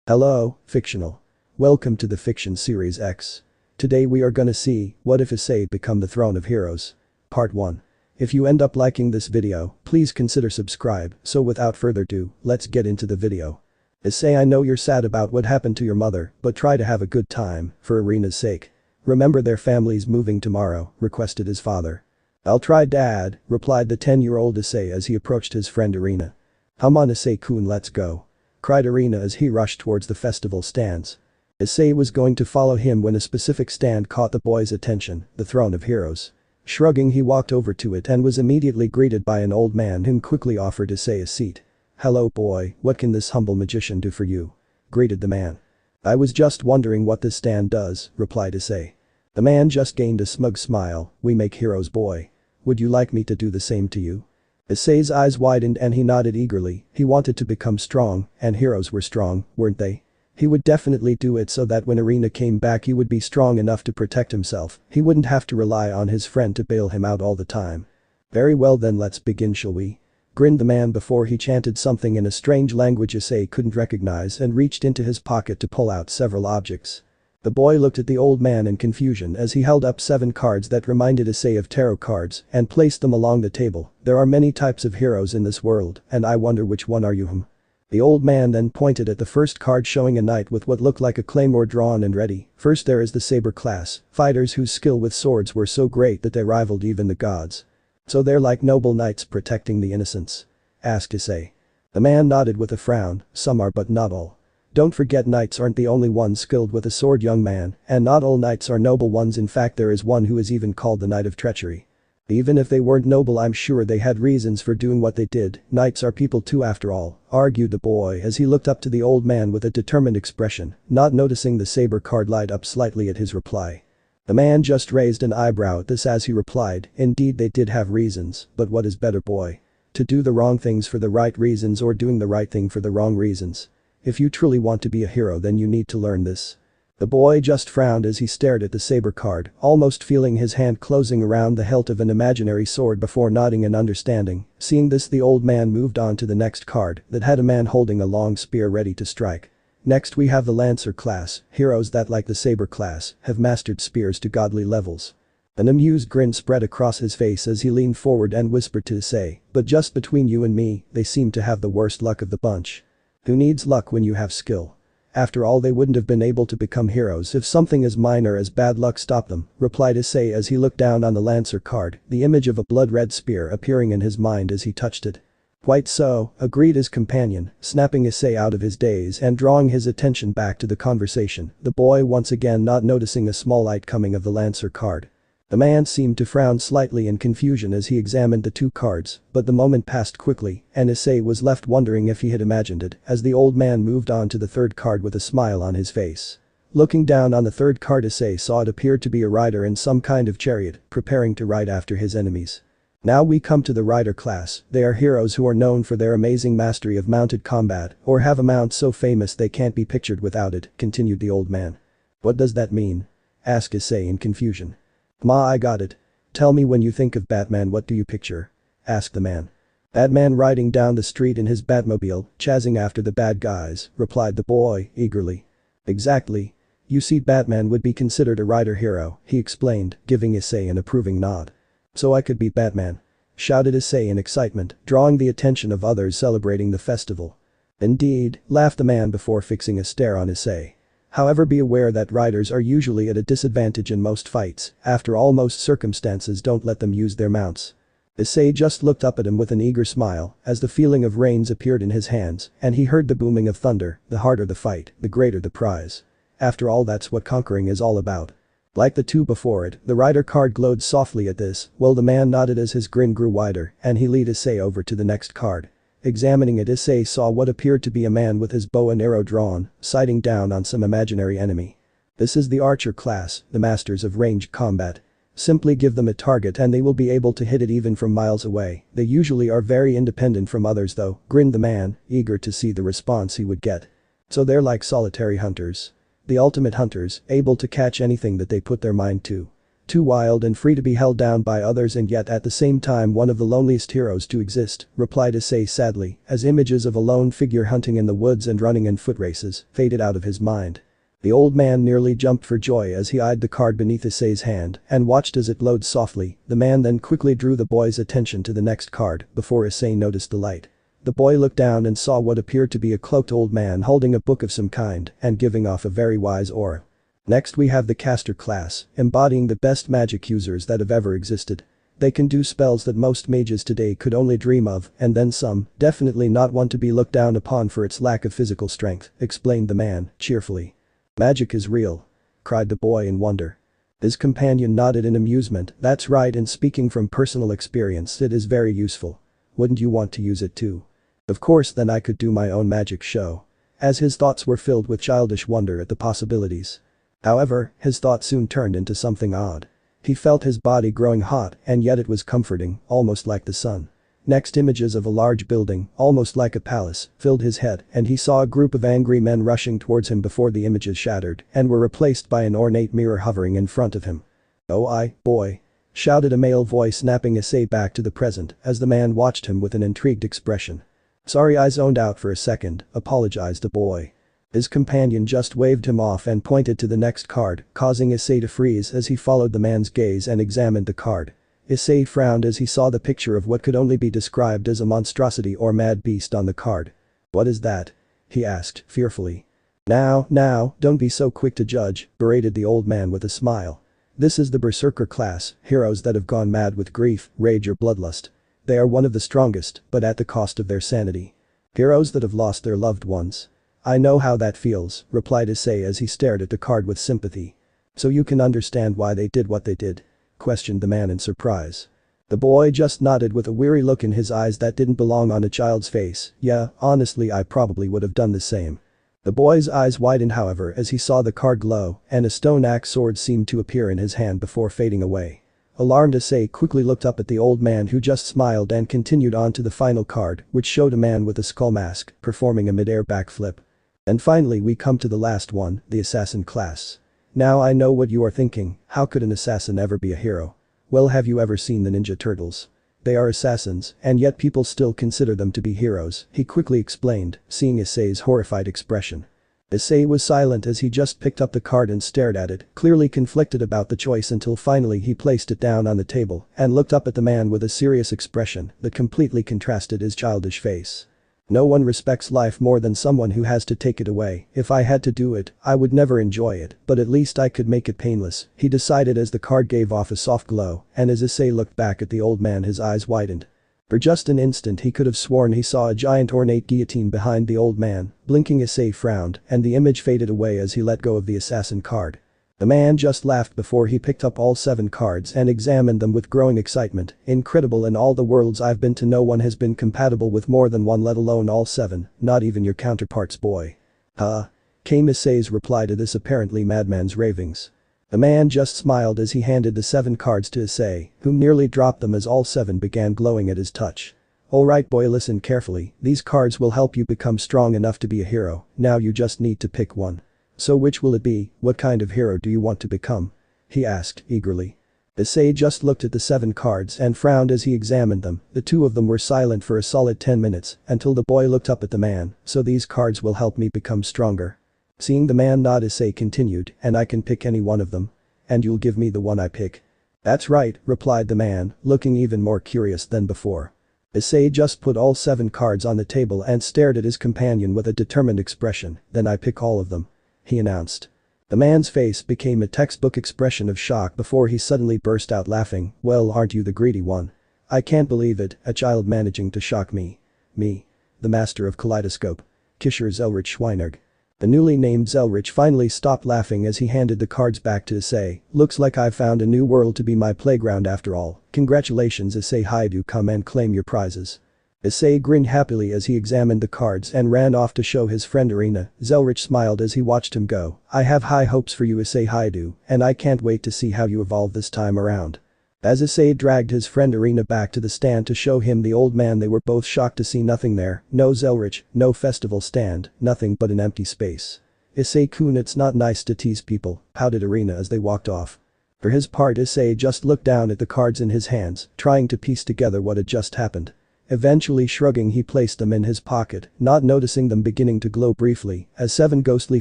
Hello, fictional. Welcome to the Fiction Series X. Today we are gonna see, what if Issei become the throne of heroes? Part 1. If you end up liking this video, please consider subscribe, so without further ado, let's get into the video. Issei, I know you're sad about what happened to your mother, but try to have a good time, for Irina's sake. Remember their family's moving tomorrow, requested his father. I'll try, Dad, replied the 10-year-old Issei as he approached his friend Irina. Come on Issei-kun, let's go, cried Irina as he rushed towards the festival stands. Issei was going to follow him when a specific stand caught the boy's attention, the throne of heroes. Shrugging, he walked over to it and was immediately greeted by an old man who quickly offered Issei a seat. Hello boy, what can this humble magician do for you? Greeted the man. I was just wondering what this stand does, replied Issei. The man just gained a smug smile. We make heroes, boy. Would you like me to do the same to you? Issei's eyes widened and he nodded eagerly. He wanted to become strong, and heroes were strong, weren't they? He would definitely do it so that when Irina came back he would be strong enough to protect himself. He wouldn't have to rely on his friend to bail him out all the time. Very well then, let's begin, shall we? Grinned the man before he chanted something in a strange language Issei couldn't recognize and reached into his pocket to pull out several objects. The boy looked at the old man in confusion as he held up 7 cards that reminded Issei of tarot cards and placed them along the table. There are many types of heroes in this world, and I wonder which one are you? The old man then pointed at the first card showing a knight with what looked like a claymore drawn and ready. First there is the saber class, fighters whose skill with swords were so great that they rivaled even the gods. So they're like noble knights protecting the innocents? Asked Issei. The man nodded with a frown. Some are but not all. Don't forget, knights aren't the only ones skilled with a sword, young man, and not all knights are noble ones. In fact, there is one who is even called the Knight of Treachery. Even if they weren't noble, I'm sure they had reasons for doing what they did. Knights are people too after all, argued the boy as he looked up to the old man with a determined expression, not noticing the saber card light up slightly at his reply. The man just raised an eyebrow at this as he replied, indeed they did have reasons, but what is better, boy? To do the wrong things for the right reasons or doing the right thing for the wrong reasons? If you truly want to be a hero, then you need to learn this. The boy just frowned as he stared at the saber card, almost feeling his hand closing around the hilt of an imaginary sword before nodding in understanding. Seeing this, the old man moved on to the next card that had a man holding a long spear ready to strike. Next we have the Lancer class, heroes that, like the saber class, have mastered spears to godly levels. An amused grin spread across his face as he leaned forward and whispered to Issei, but just between you and me, they seem to have the worst luck of the bunch. Who needs luck when you have skill? After all, they wouldn't have been able to become heroes if something as minor as bad luck stopped them, replied Issei as he looked down on the Lancer card, the image of a blood-red spear appearing in his mind as he touched it. Quite so, agreed his companion, snapping Issei out of his daze and drawing his attention back to the conversation, the boy once again not noticing a small light coming of the Lancer card. The man seemed to frown slightly in confusion as he examined the 2 cards, but the moment passed quickly, and Issei was left wondering if he had imagined it as the old man moved on to the 3rd card with a smile on his face. Looking down on the 3rd card, Issei saw it appeared to be a rider in some kind of chariot, preparing to ride after his enemies. Now we come to the rider class. They are heroes who are known for their amazing mastery of mounted combat, or have a mount so famous they can't be pictured without it, continued the old man. What does that mean? Asked Issei in confusion. Ma, I got it. Tell me, when you think of Batman, what do you picture? Asked the man. Batman riding down the street in his Batmobile, chasing after the bad guys, replied the boy, eagerly. Exactly. You see, Batman would be considered a rider hero, he explained, giving Issei an approving nod. So I could be Batman? Shouted Issei in excitement, drawing the attention of others celebrating the festival. Indeed, laughed the man before fixing a stare on Issei. However, be aware that riders are usually at a disadvantage in most fights. After all, most circumstances don't let them use their mounts. Issei just looked up at him with an eager smile as the feeling of reins appeared in his hands and he heard the booming of thunder. The harder the fight, the greater the prize. After all, that's what conquering is all about. Like the 2 before it, the rider card glowed softly at this, while the man nodded as his grin grew wider and he led Issei over to the next card. Examining it, Issei saw what appeared to be a man with his bow and arrow drawn, sighting down on some imaginary enemy. This is the archer class, the masters of ranged combat. Simply give them a target and they will be able to hit it even from miles away. They usually are very independent from others though, grinned the man, eager to see the response he would get. So they're like solitary hunters. The ultimate hunters, able to catch anything that they put their mind to. Too wild and free to be held down by others and yet at the same time one of the loneliest heroes to exist, replied Issei sadly, as images of a lone figure hunting in the woods and running in foot races faded out of his mind. The old man nearly jumped for joy as he eyed the card beneath Issei's hand and watched as it glowed softly. The man then quickly drew the boy's attention to the next card before Issei noticed the light. The boy looked down and saw what appeared to be a cloaked old man holding a book of some kind and giving off a very wise aura. Next we have the caster class, embodying the best magic users that have ever existed. They can do spells that most mages today could only dream of, and then some, definitely not one to be looked down upon for its lack of physical strength, explained the man, cheerfully. Magic is real, cried the boy in wonder. His companion nodded in amusement. That's right, and speaking from personal experience, it is very useful. Wouldn't you want to use it too? Of course, then I could do my own magic show. As his thoughts were filled with childish wonder at the possibilities. However, his thought soon turned into something odd. He felt his body growing hot and yet it was comforting, almost like the sun. Next, images of a large building, almost like a palace, filled his head and he saw a group of angry men rushing towards him before the images shattered and were replaced by an ornate mirror hovering in front of him. "Oh, boy," shouted a male voice, snapping Issei back to the present as the man watched him with an intrigued expression. "Sorry, I zoned out for a second," apologized the boy. His companion just waved him off and pointed to the next card, causing Issei to freeze as he followed the man's gaze and examined the card. Issei frowned as he saw the picture of what could only be described as a monstrosity or mad beast on the card. "What is that?" he asked, fearfully. Now, don't be so quick to judge," berated the old man with a smile. "This is the Berserker class, heroes that have gone mad with grief, rage or bloodlust. They are one of the strongest, but at the cost of their sanity. Heroes that have lost their loved ones. I know how that feels," replied Issei as he stared at the card with sympathy. "So you can understand why they did what they did?" questioned the man in surprise. The boy just nodded with a weary look in his eyes that didn't belong on a child's face. "Yeah, honestly I probably would have done the same." The boy's eyes widened however as he saw the card glow and a stone axe sword seemed to appear in his hand before fading away. Alarmed, Issei quickly looked up at the old man who just smiled and continued on to the final card, which showed a man with a skull mask performing a mid-air backflip. And finally we come to the last one, the assassin class. Now I know what you are thinking, how could an assassin ever be a hero? Well, have you ever seen the Ninja Turtles? They are assassins, and yet people still consider them to be heroes, he quickly explained, seeing Issei's horrified expression. Issei was silent as he just picked up the card and stared at it, clearly conflicted about the choice until finally he placed it down on the table and looked up at the man with a serious expression that completely contrasted his childish face. "No one respects life more than someone who has to take it away. If I had to do it, I would never enjoy it, but at least I could make it painless," he decided as the card gave off a soft glow and as Issei looked back at the old man his eyes widened. For just an instant he could have sworn he saw a giant ornate guillotine behind the old man. Blinking, Issei frowned and the image faded away as he let go of the assassin card. The man just laughed before he picked up all 7 cards and examined them with growing excitement. "Incredible, in all the worlds I've been to no one has been compatible with more than one, let alone all 7, not even your counterparts, boy." "Huh?" came Issei's reply to this apparently madman's ravings. The man just smiled as he handed the 7 cards to Issei, who nearly dropped them as all 7 began glowing at his touch. "Alright boy, listen carefully, these cards will help you become strong enough to be a hero, now you just need to pick one. So which will it be? What kind of hero do you want to become?" he asked, eagerly. Issei just looked at the 7 cards and frowned as he examined them. The 2 of them were silent for a solid 10 minutes until the boy looked up at the man. "So these cards will help me become stronger?" Seeing the man nod, Issei continued, "And I can pick any one of them? And you'll give me the one I pick?" "That's right," replied the man, looking even more curious than before. Issei just put all 7 cards on the table and stared at his companion with a determined expression. "Then I pick all of them," he announced. The man's face became a textbook expression of shock before he suddenly burst out laughing. "Well, aren't you the greedy one? I can't believe it, a child managing to shock me. Me, the master of kaleidoscope. Kisher Zelrich Schweinerg." The newly named Zelrich finally stopped laughing as he handed the cards back to Issei. "Looks like I've found a new world to be my playground after all. Congratulations, Issei Haidu, come and claim your prizes." Issei grinned happily as he examined the cards and ran off to show his friend Arena. Zelrich smiled as he watched him go. "I have high hopes for you, Issei Haidu, and I can't wait to see how you evolve this time around." As Issei dragged his friend Arena back to the stand to show him the old man, they were both shocked to see nothing there. No Zelrich, no festival stand, nothing but an empty space. "Issei-kun, it's not nice to tease people," pouted Arena as they walked off. For his part, Issei just looked down at the cards in his hands, trying to piece together what had just happened. Eventually shrugging, he placed them in his pocket, not noticing them beginning to glow briefly as 7 ghostly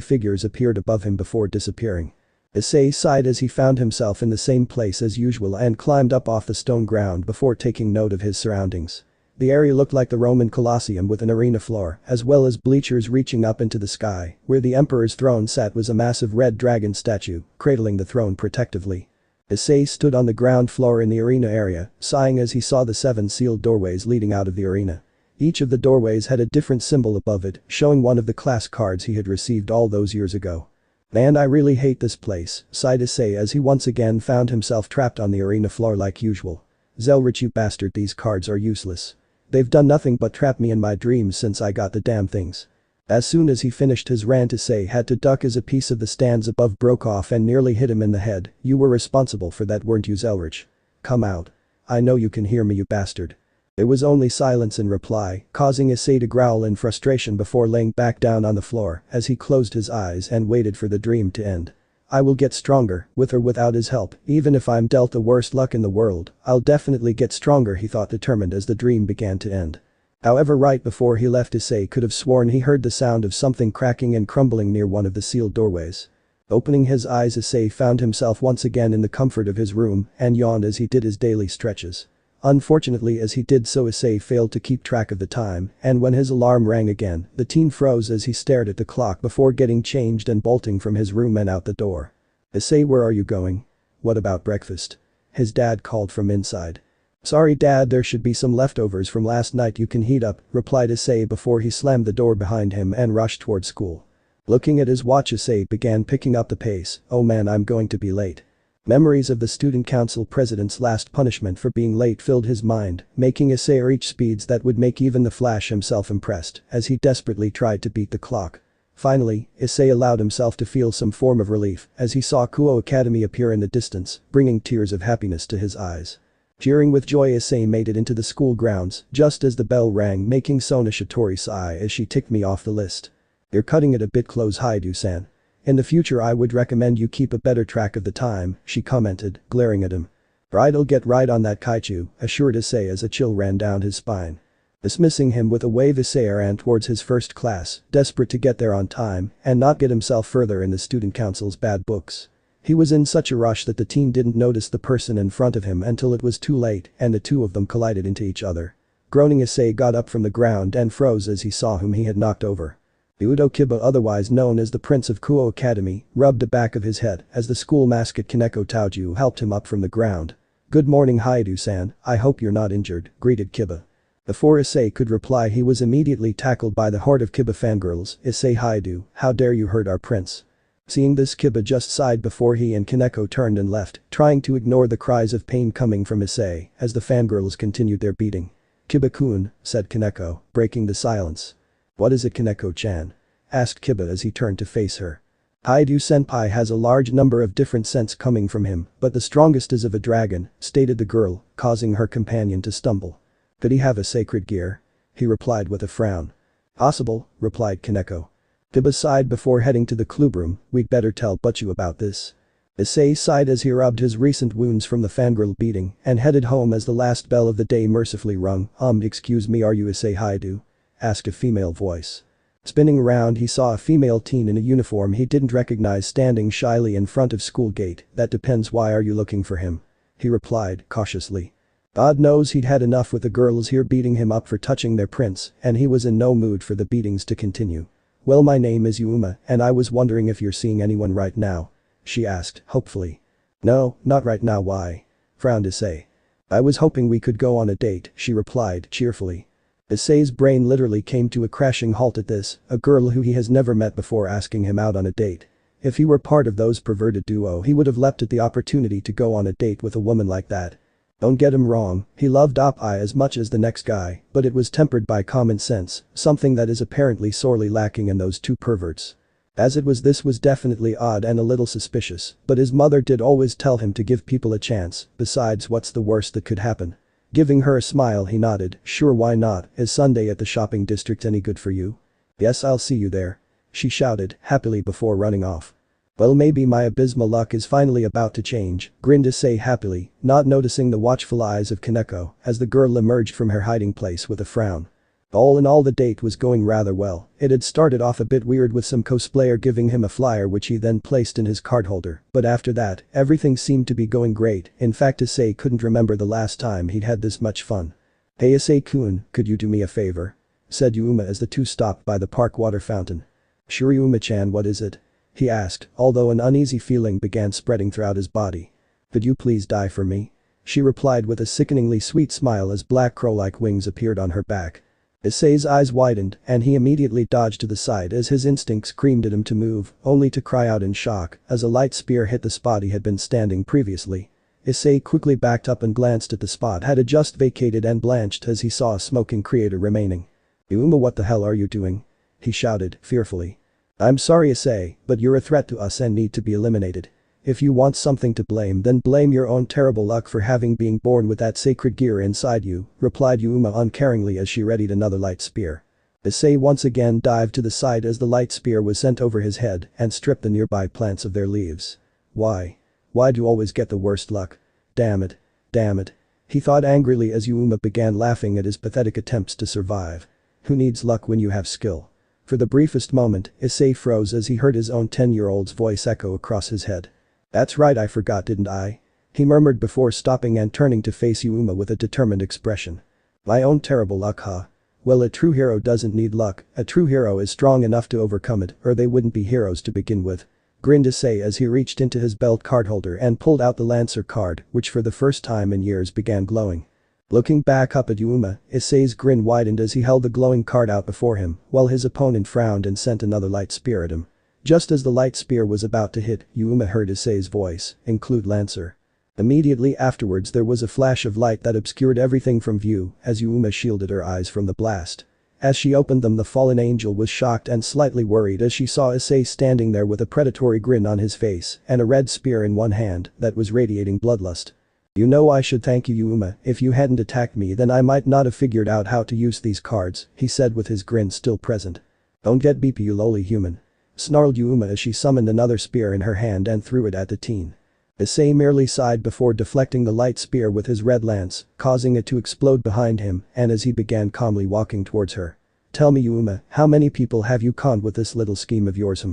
figures appeared above him before disappearing. Issei sighed as he found himself in the same place as usual and climbed up off the stone ground before taking note of his surroundings. The area looked like the Roman Colosseum with an arena floor, as well as bleachers reaching up into the sky. Where the emperor's throne sat was a massive red dragon statue, cradling the throne protectively. Issei stood on the ground floor in the arena area, sighing as he saw the 7 sealed doorways leading out of the arena. Each of the doorways had a different symbol above it, showing one of the class cards he had received all those years ago. "Man, I really hate this place," sighed Issei as he once again found himself trapped on the arena floor like usual. "Zelrich, you bastard, these cards are useless. They've done nothing but trap me in my dreams since I got the damn things." As soon as he finished his rant, Issei had to duck as a piece of the stands above broke off and nearly hit him in the head. "You were responsible for that, weren't you, Zelrich? Come out. I know you can hear me, you bastard." There was only silence in reply, causing Issei to growl in frustration before laying back down on the floor as he closed his eyes and waited for the dream to end. "I will get stronger, with or without his help, even if I'm dealt the worst luck in the world, I'll definitely get stronger," he thought, determined as the dream began to end. However, right before he left, Issei could have sworn he heard the sound of something cracking and crumbling near one of the sealed doorways. Opening his eyes, Issei found himself once again in the comfort of his room and yawned as he did his daily stretches. Unfortunately, as he did so, Issei failed to keep track of the time, and when his alarm rang again, the teen froze as he stared at the clock before getting changed and bolting from his room and out the door. "Issei, where are you going? What about breakfast?" his dad called from inside. "Sorry Dad, there should be some leftovers from last night you can heat up," replied Issei before he slammed the door behind him and rushed towards school. Looking at his watch, Issei began picking up the pace. "Oh man, I'm going to be late." Memories of the student council president's last punishment for being late filled his mind, making Issei reach speeds that would make even the Flash himself impressed as he desperately tried to beat the clock. Finally, Issei allowed himself to feel some form of relief as he saw Kuo Academy appear in the distance, bringing tears of happiness to his eyes. Cheering with joy, Issei made it into the school grounds just as the bell rang, making Sona Shitori sigh as she ticked me off the list. "You're cutting it a bit close, Haidu-san. In the future I would recommend you keep a better track of the time," she commented, glaring at him. "Right, I'll get right on that, Kaichu," assured Issei as a chill ran down his spine. Dismissing him with a wave, Issei ran towards his first class, desperate to get there on time and not get himself further in the student council's bad books. He was in such a rush that the teen didn't notice the person in front of him until it was too late and the two of them collided into each other. Groaning, Issei got up from the ground and froze as he saw whom he had knocked over. Udo Kiba, otherwise known as the Prince of Kuo Academy, rubbed the back of his head as the school mascot Kaneko Taoju helped him up from the ground. "Good morning, Haidu-san, I hope you're not injured," greeted Kiba. Before Issei could reply, he was immediately tackled by the horde of Kiba fangirls. "Issei, Haidu, how dare you hurt our prince?" Seeing this, Kiba just sighed before he and Kaneko turned and left, trying to ignore the cries of pain coming from Issei as the fangirls continued their beating. "Kiba-kun," said Kaneko, breaking the silence. "What is it, Kaneko-chan?" asked Kiba as he turned to face her. "Haidu-senpai has a large number of different scents coming from him, but the strongest is of a dragon," stated the girl, causing her companion to stumble. "Could he have a sacred gear?" he replied with a frown. "Possible," replied Kaneko. Kiba sighed before heading to the clubroom. "We'd better tell Butchu about this." Issei sighed as he rubbed his recent wounds from the fangirl beating and headed home as the last bell of the day mercifully rung. Excuse me, are you Issei Haidu?" asked a female voice. Spinning around, he saw a female teen in a uniform he didn't recognize standing shyly in front of school gate. "That depends, why are you looking for him?" he replied, cautiously. God knows he'd had enough with the girls here beating him up for touching their prince, and he was in no mood for the beatings to continue. "Well, my name is Yuma, and I was wondering if you're seeing anyone right now?" she asked, hopefully. "No, not right now, why?" frowned Issei. "I was hoping we could go on a date," she replied, cheerfully. Issei's brain literally came to a crashing halt at this, a girl who he has never met before asking him out on a date. If he were part of those perverted duo, he would have leapt at the opportunity to go on a date with a woman like that. Don't get him wrong, he loved Op-I as much as the next guy, but it was tempered by common sense, something that is apparently sorely lacking in those two perverts. As it was, this was definitely odd and a little suspicious, but his mother did always tell him to give people a chance. Besides, what's the worst that could happen? Giving her a smile, he nodded. "Sure, why not? Is Sunday at the shopping district any good for you?" "Yes, I'll see you there," she shouted happily before running off. Well, maybe my abysmal luck is finally about to change, grinned Issei happily, not noticing the watchful eyes of Kaneko as the girl emerged from her hiding place with a frown. All in all, the date was going rather well. It had started off a bit weird with some cosplayer giving him a flyer which he then placed in his card holder, but after that, everything seemed to be going great. In fact, Issei couldn't remember the last time he'd had this much fun. "Hey Issei-kun, could you do me a favor?" said Yuma as the two stopped by the park water fountain. "Sure Yuma-chan, what is it?" he asked, although an uneasy feeling began spreading throughout his body. "Could you please die for me?" she replied with a sickeningly sweet smile as black crow-like wings appeared on her back. Issei's eyes widened and he immediately dodged to the side as his instincts screamed at him to move, only to cry out in shock as a light spear hit the spot he had been standing previously. Issei quickly backed up and glanced at the spot had just vacated and blanched as he saw a smoking creator remaining. "Yuma, what the hell are you doing?" he shouted, fearfully. "I'm sorry Issei, but you're a threat to us and need to be eliminated. If you want something to blame, then blame your own terrible luck for having being born with that sacred gear inside you," replied Yuma uncaringly as she readied another light spear. Issei once again dived to the side as the light spear was sent over his head and stripped the nearby plants of their leaves. Why do you always get the worst luck? Damn it. Damn it. He thought angrily as Yuma began laughing at his pathetic attempts to survive. Who needs luck when you have skill? For the briefest moment, Issei froze as he heard his own 10-year-old's voice echo across his head. "That's right, I forgot, didn't I?" he murmured before stopping and turning to face Yuma with a determined expression. "My own terrible luck, huh? Well, a true hero doesn't need luck, a true hero is strong enough to overcome it or they wouldn't be heroes to begin with," grinned Issei as he reached into his belt card holder and pulled out the Lancer card, which for the first time in years began glowing. Looking back up at Yuma, Issei's grin widened as he held the glowing card out before him, while his opponent frowned and sent another light spear at him. Just as the light spear was about to hit, Yuma heard Issei's voice, "Include Lancer." Immediately afterwards there was a flash of light that obscured everything from view as Yuma shielded her eyes from the blast. As she opened them, the fallen angel was shocked and slightly worried as she saw Issei standing there with a predatory grin on his face and a red spear in one hand that was radiating bloodlust. "You know, I should thank you, Yuma. If you hadn't attacked me then I might not have figured out how to use these cards," he said with his grin still present. "Don't get beepy, you lowly human," snarled Yuma as she summoned another spear in her hand and threw it at the teen. Issei merely sighed before deflecting the light spear with his red lance, causing it to explode behind him and as he began calmly walking towards her. "Tell me, Yuma, how many people have you conned with this little scheme of yours?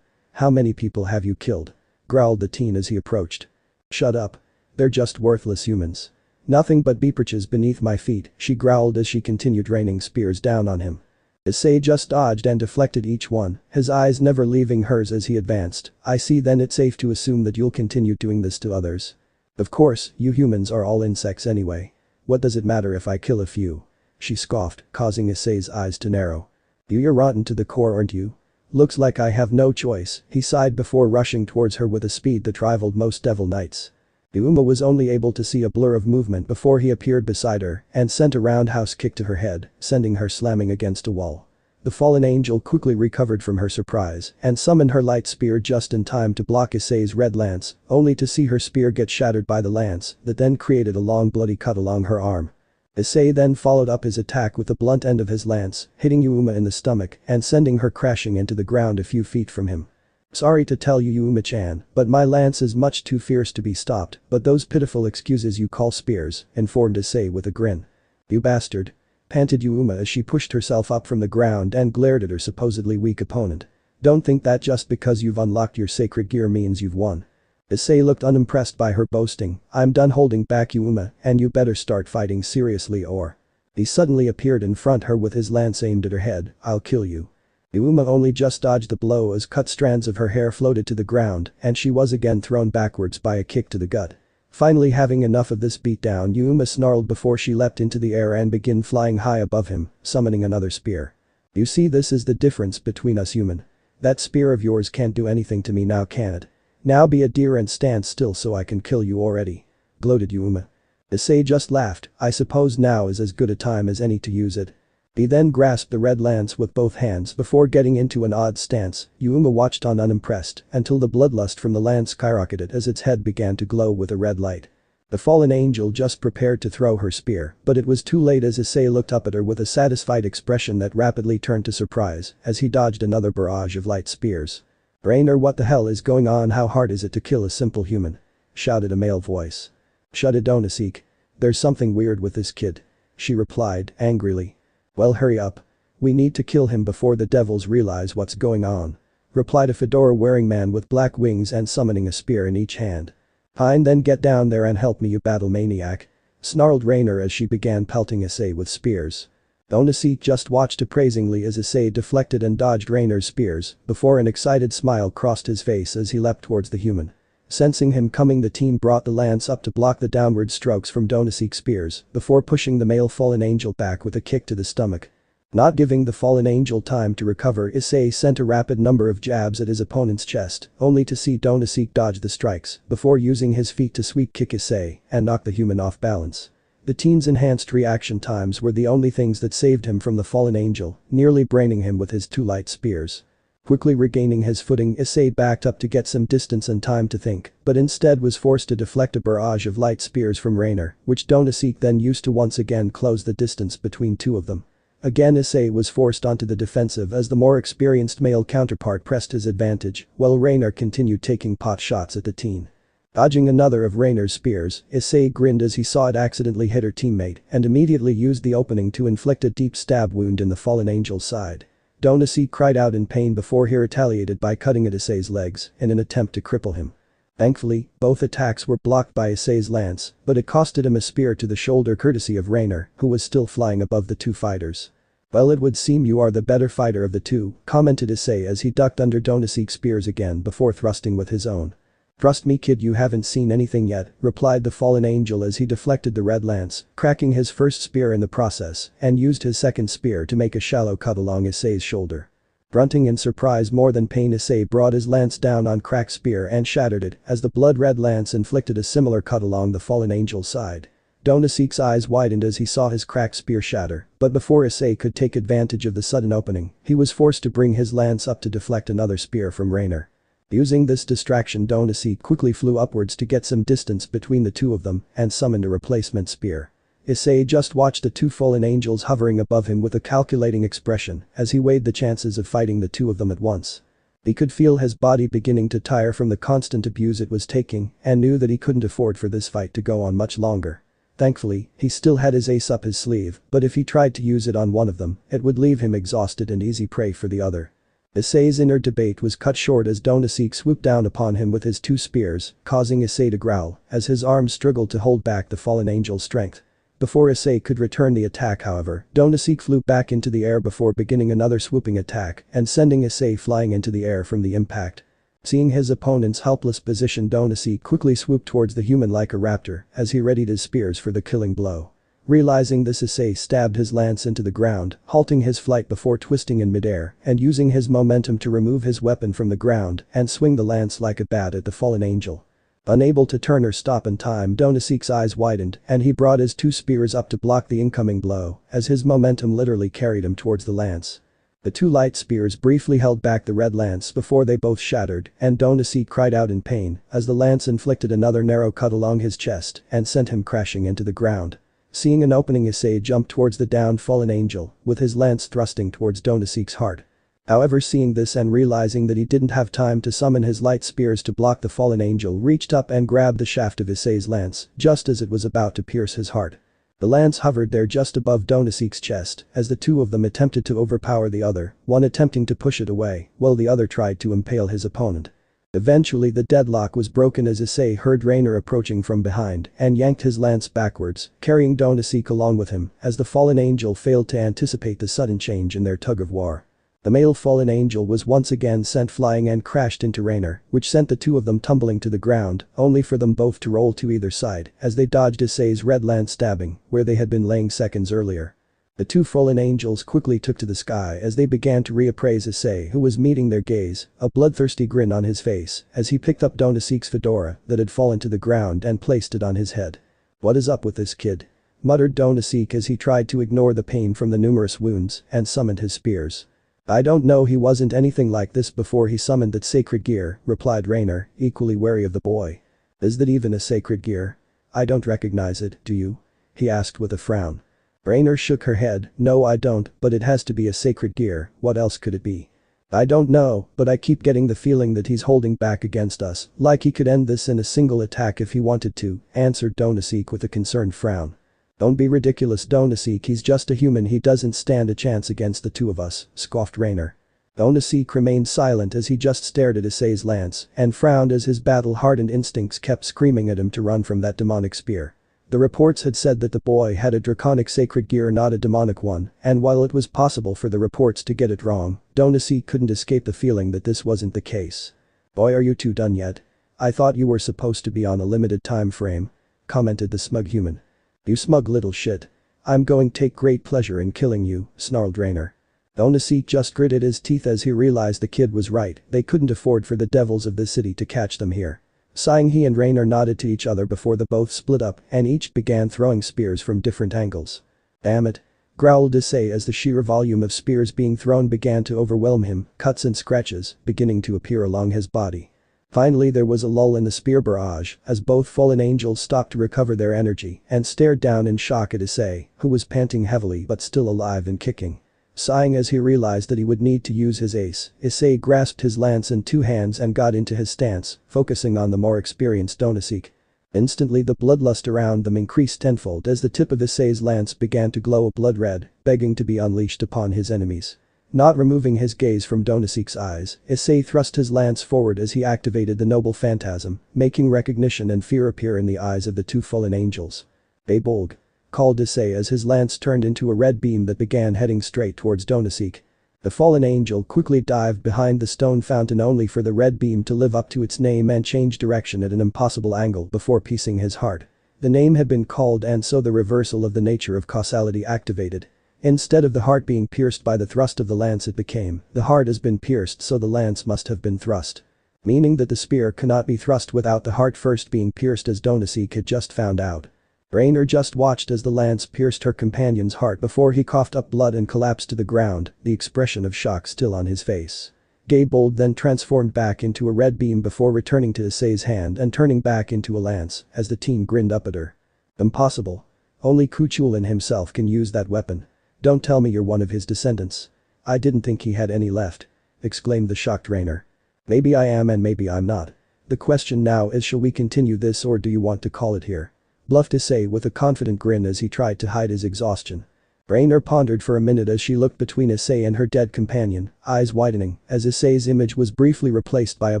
How many people have you killed?" growled the teen as he approached. "Shut up. They're just worthless humans. Nothing but beeperches beneath my feet," she growled as she continued raining spears down on him. Issei just dodged and deflected each one, his eyes never leaving hers as he advanced. "I see, then it's safe to assume that you'll continue doing this to others. Of course, you humans are all insects anyway. What does it matter if I kill a few?" she scoffed, causing Issei's eyes to narrow. "You're rotten to the core, aren't you? Looks like I have no choice," he sighed before rushing towards her with a speed that rivaled most Devil Knights. Yuma was only able to see a blur of movement before he appeared beside her and sent a roundhouse kick to her head, sending her slamming against a wall. The fallen angel quickly recovered from her surprise and summoned her light spear just in time to block Issei's red lance, only to see her spear get shattered by the lance that then created a long bloody cut along her arm. Issei then followed up his attack with the blunt end of his lance, hitting Yuma in the stomach and sending her crashing into the ground a few feet from him. "Sorry to tell you, Yuma-chan, but my lance is much too fierce to be stopped, but those pitiful excuses you call spears," informed Issei with a grin. "You bastard," panted Yuma as she pushed herself up from the ground and glared at her supposedly weak opponent. "Don't think that just because you've unlocked your sacred gear means you've won." Issei looked unimpressed by her boasting. "I'm done holding back, Yuma, and you better start fighting seriously or..." He suddenly appeared in front of her with his lance aimed at her head. "I'll kill you." Yuma only just dodged the blow as cut strands of her hair floated to the ground and she was again thrown backwards by a kick to the gut. Finally having enough of this beatdown, Yuma snarled before she leapt into the air and began flying high above him, summoning another spear. "You see, this is the difference between us, human. That spear of yours can't do anything to me now, can it? Now be a dear and stand still so I can kill you already," gloated Yuma. Issei just laughed. "I suppose now is as good a time as any to use it." He then grasped the red lance with both hands before getting into an odd stance. Yuma watched on unimpressed until the bloodlust from the lance skyrocketed as its head began to glow with a red light. The fallen angel just prepared to throw her spear, but it was too late as Issei looked up at her with a satisfied expression that rapidly turned to surprise as he dodged another barrage of light spears. "Rainer, what the hell is going on? How hard is it to kill a simple human?" shouted a male voice. "Shut it, OOC. There's something weird with this kid," she replied angrily. "Well, hurry up. We need to kill him before the devils realize what's going on," replied a fedora-wearing man with black wings and summoning a spear in each hand. "Fine, then get down there and help me, you battle maniac," snarled Rainer as she began pelting Issei with spears. OOC just watched appraisingly as Issei deflected and dodged Rainer's spears before an excited smile crossed his face as he leapt towards the human. Sensing him coming, the team brought the lance up to block the downward strokes from OOC's spears before pushing the male fallen angel back with a kick to the stomach. Not giving the fallen angel time to recover, Issei sent a rapid number of jabs at his opponent's chest, only to see OOC dodge the strikes before using his feet to sweep kick Issei and knock the human off balance. The teen's enhanced reaction times were the only things that saved him from the fallen angel, nearly braining him with his two light spears. Quickly regaining his footing, Issei backed up to get some distance and time to think, but instead was forced to deflect a barrage of light spears from Rainer, which OOC then used to once again close the distance between two of them. Again, Issei was forced onto the defensive as the more experienced male counterpart pressed his advantage, while Rainer continued taking pot shots at the teen. Dodging another of Rainer's spears, Issei grinned as he saw it accidentally hit her teammate and immediately used the opening to inflict a deep stab wound in the fallen angel's side. OOC cried out in pain before he retaliated by cutting at Issei's legs in an attempt to cripple him. Thankfully, both attacks were blocked by Issei's lance, but it costed him a spear to the shoulder courtesy of Rainer, who was still flying above the two fighters. "Well, it would seem you are the better fighter of the two," commented Issei as he ducked under OOC's spears again before thrusting with his own. "Trust me, kid, you haven't seen anything yet," replied the fallen angel as he deflected the red lance, cracking his first spear in the process, and used his second spear to make a shallow cut along Issei's shoulder. Grunting in surprise more than pain, Issei brought his lance down on cracked spear and shattered it as the blood-red lance inflicted a similar cut along the fallen angel's side. OOC's eyes widened as he saw his cracked spear shatter, but before Issei could take advantage of the sudden opening, he was forced to bring his lance up to deflect another spear from Rainer. Using this distraction, OOC quickly flew upwards to get some distance between the two of them and summoned a replacement spear. Issei just watched the two fallen angels hovering above him with a calculating expression as he weighed the chances of fighting the two of them at once. He could feel his body beginning to tire from the constant abuse it was taking and knew that he couldn't afford for this fight to go on much longer. Thankfully, he still had his ace up his sleeve, but if he tried to use it on one of them, it would leave him exhausted and easy prey for the other. Issei's inner debate was cut short as OOC swooped down upon him with his two spears, causing Issei to growl as his arms struggled to hold back the fallen angel's strength. Before Issei could return the attack, however, OOC flew back into the air before beginning another swooping attack and sending Issei flying into the air from the impact. Seeing his opponent's helpless position, OOC quickly swooped towards the human like a raptor as he readied his spears for the killing blow. Realizing this, Issei stabbed his lance into the ground, halting his flight before twisting in midair and using his momentum to remove his weapon from the ground and swing the lance like a bat at the fallen angel. Unable to turn or stop in time, OOC's eyes widened and he brought his two spears up to block the incoming blow as his momentum literally carried him towards the lance. The two light spears briefly held back the red lance before they both shattered and OOC cried out in pain as the lance inflicted another narrow cut along his chest and sent him crashing into the ground. Seeing an opening, Issei jumped towards the downed fallen angel with his lance thrusting towards OOC's heart. However, seeing this and realizing that he didn't have time to summon his light spears to block, the fallen angel reached up and grabbed the shaft of Issei's lance just as it was about to pierce his heart. The lance hovered there just above OOC's chest as the two of them attempted to overpower the other, one attempting to push it away while the other tried to impale his opponent. Eventually the deadlock was broken as Issei heard Rainer approaching from behind and yanked his lance backwards, carrying OOC along with him as the fallen angel failed to anticipate the sudden change in their tug-of-war. The male fallen angel was once again sent flying and crashed into Rainer, which sent the two of them tumbling to the ground, only for them both to roll to either side as they dodged Issei's red lance stabbing where they had been laying seconds earlier. The two fallen angels quickly took to the sky as they began to reappraise Issei, who was meeting their gaze, a bloodthirsty grin on his face as he picked up OOC's fedora that had fallen to the ground and placed it on his head. "What is up with this kid?" muttered OOC as he tried to ignore the pain from the numerous wounds and summoned his spears. "I don't know, he wasn't anything like this before he summoned that sacred gear," replied Rainer, equally wary of the boy. "Is that even a sacred gear? I don't recognize it, do you?" he asked with a frown. Rainer shook her head. "No, I don't, but it has to be a sacred gear, what else could it be?" I don't know, but I keep getting the feeling that he's holding back against us, like he could end this in a single attack if he wanted to, answered Donaseek with a concerned frown. Don't be ridiculous, Donaseek, he's just a human, he doesn't stand a chance against the two of us, scoffed Rainer. Donaseek remained silent as he just stared at Issei's lance and frowned as his battle-hardened instincts kept screaming at him to run from that demonic spear. The reports had said that the boy had a draconic sacred gear, not a demonic one, and while it was possible for the reports to get it wrong, Donaseek couldn't escape the feeling that this wasn't the case. Boy, are you two done yet? I thought you were supposed to be on a limited time frame, commented the smug human. You smug little shit. I'm going to take great pleasure in killing you, snarled Rainer. Donaseek just gritted his teeth as he realized the kid was right, they couldn't afford for the devils of the city to catch them here. Sighing, he and Rainer nodded to each other before the both split up and each began throwing spears from different angles. Damn it. Growled Issei as the sheer volume of spears being thrown began to overwhelm him, cuts and scratches beginning to appear along his body. Finally there was a lull in the spear barrage as both fallen angels stopped to recover their energy and stared down in shock at Issei, who was panting heavily but still alive and kicking. Sighing as he realized that he would need to use his ace, Issei grasped his lance in two hands and got into his stance, focusing on the more experienced Donaseek. Instantly the bloodlust around them increased tenfold as the tip of Issei's lance began to glow a blood red, begging to be unleashed upon his enemies. Not removing his gaze from Donaseek's eyes, Issei thrust his lance forward as he activated the noble phantasm, making recognition and fear appear in the eyes of the two fallen angels. "Bolg," called Issei as his lance turned into a red beam that began heading straight towards Donaseek. The fallen angel quickly dived behind the stone fountain only for the red beam to live up to its name and change direction at an impossible angle before piercing his heart. The name had been called and so the reversal of the nature of causality activated. Instead of the heart being pierced by the thrust of the lance, it became, the heart has been pierced so the lance must have been thrust. Meaning that the spear cannot be thrust without the heart first being pierced, as Donaseek had just found out. Rainer just watched as the lance pierced her companion's heart before he coughed up blood and collapsed to the ground, the expression of shock still on his face. Bold then transformed back into a red beam before returning to Issei's hand and turning back into a lance as the team grinned up at her. Impossible. Only Kuchulin himself can use that weapon. Don't tell me you're one of his descendants. I didn't think he had any left, exclaimed the shocked Rainer. Maybe I am and maybe I'm not. The question now is, shall we continue this or do you want to call it here? Bluffed Issei with a confident grin as he tried to hide his exhaustion. Rainer pondered for a minute as she looked between Issei and her dead companion, eyes widening as Issei's image was briefly replaced by a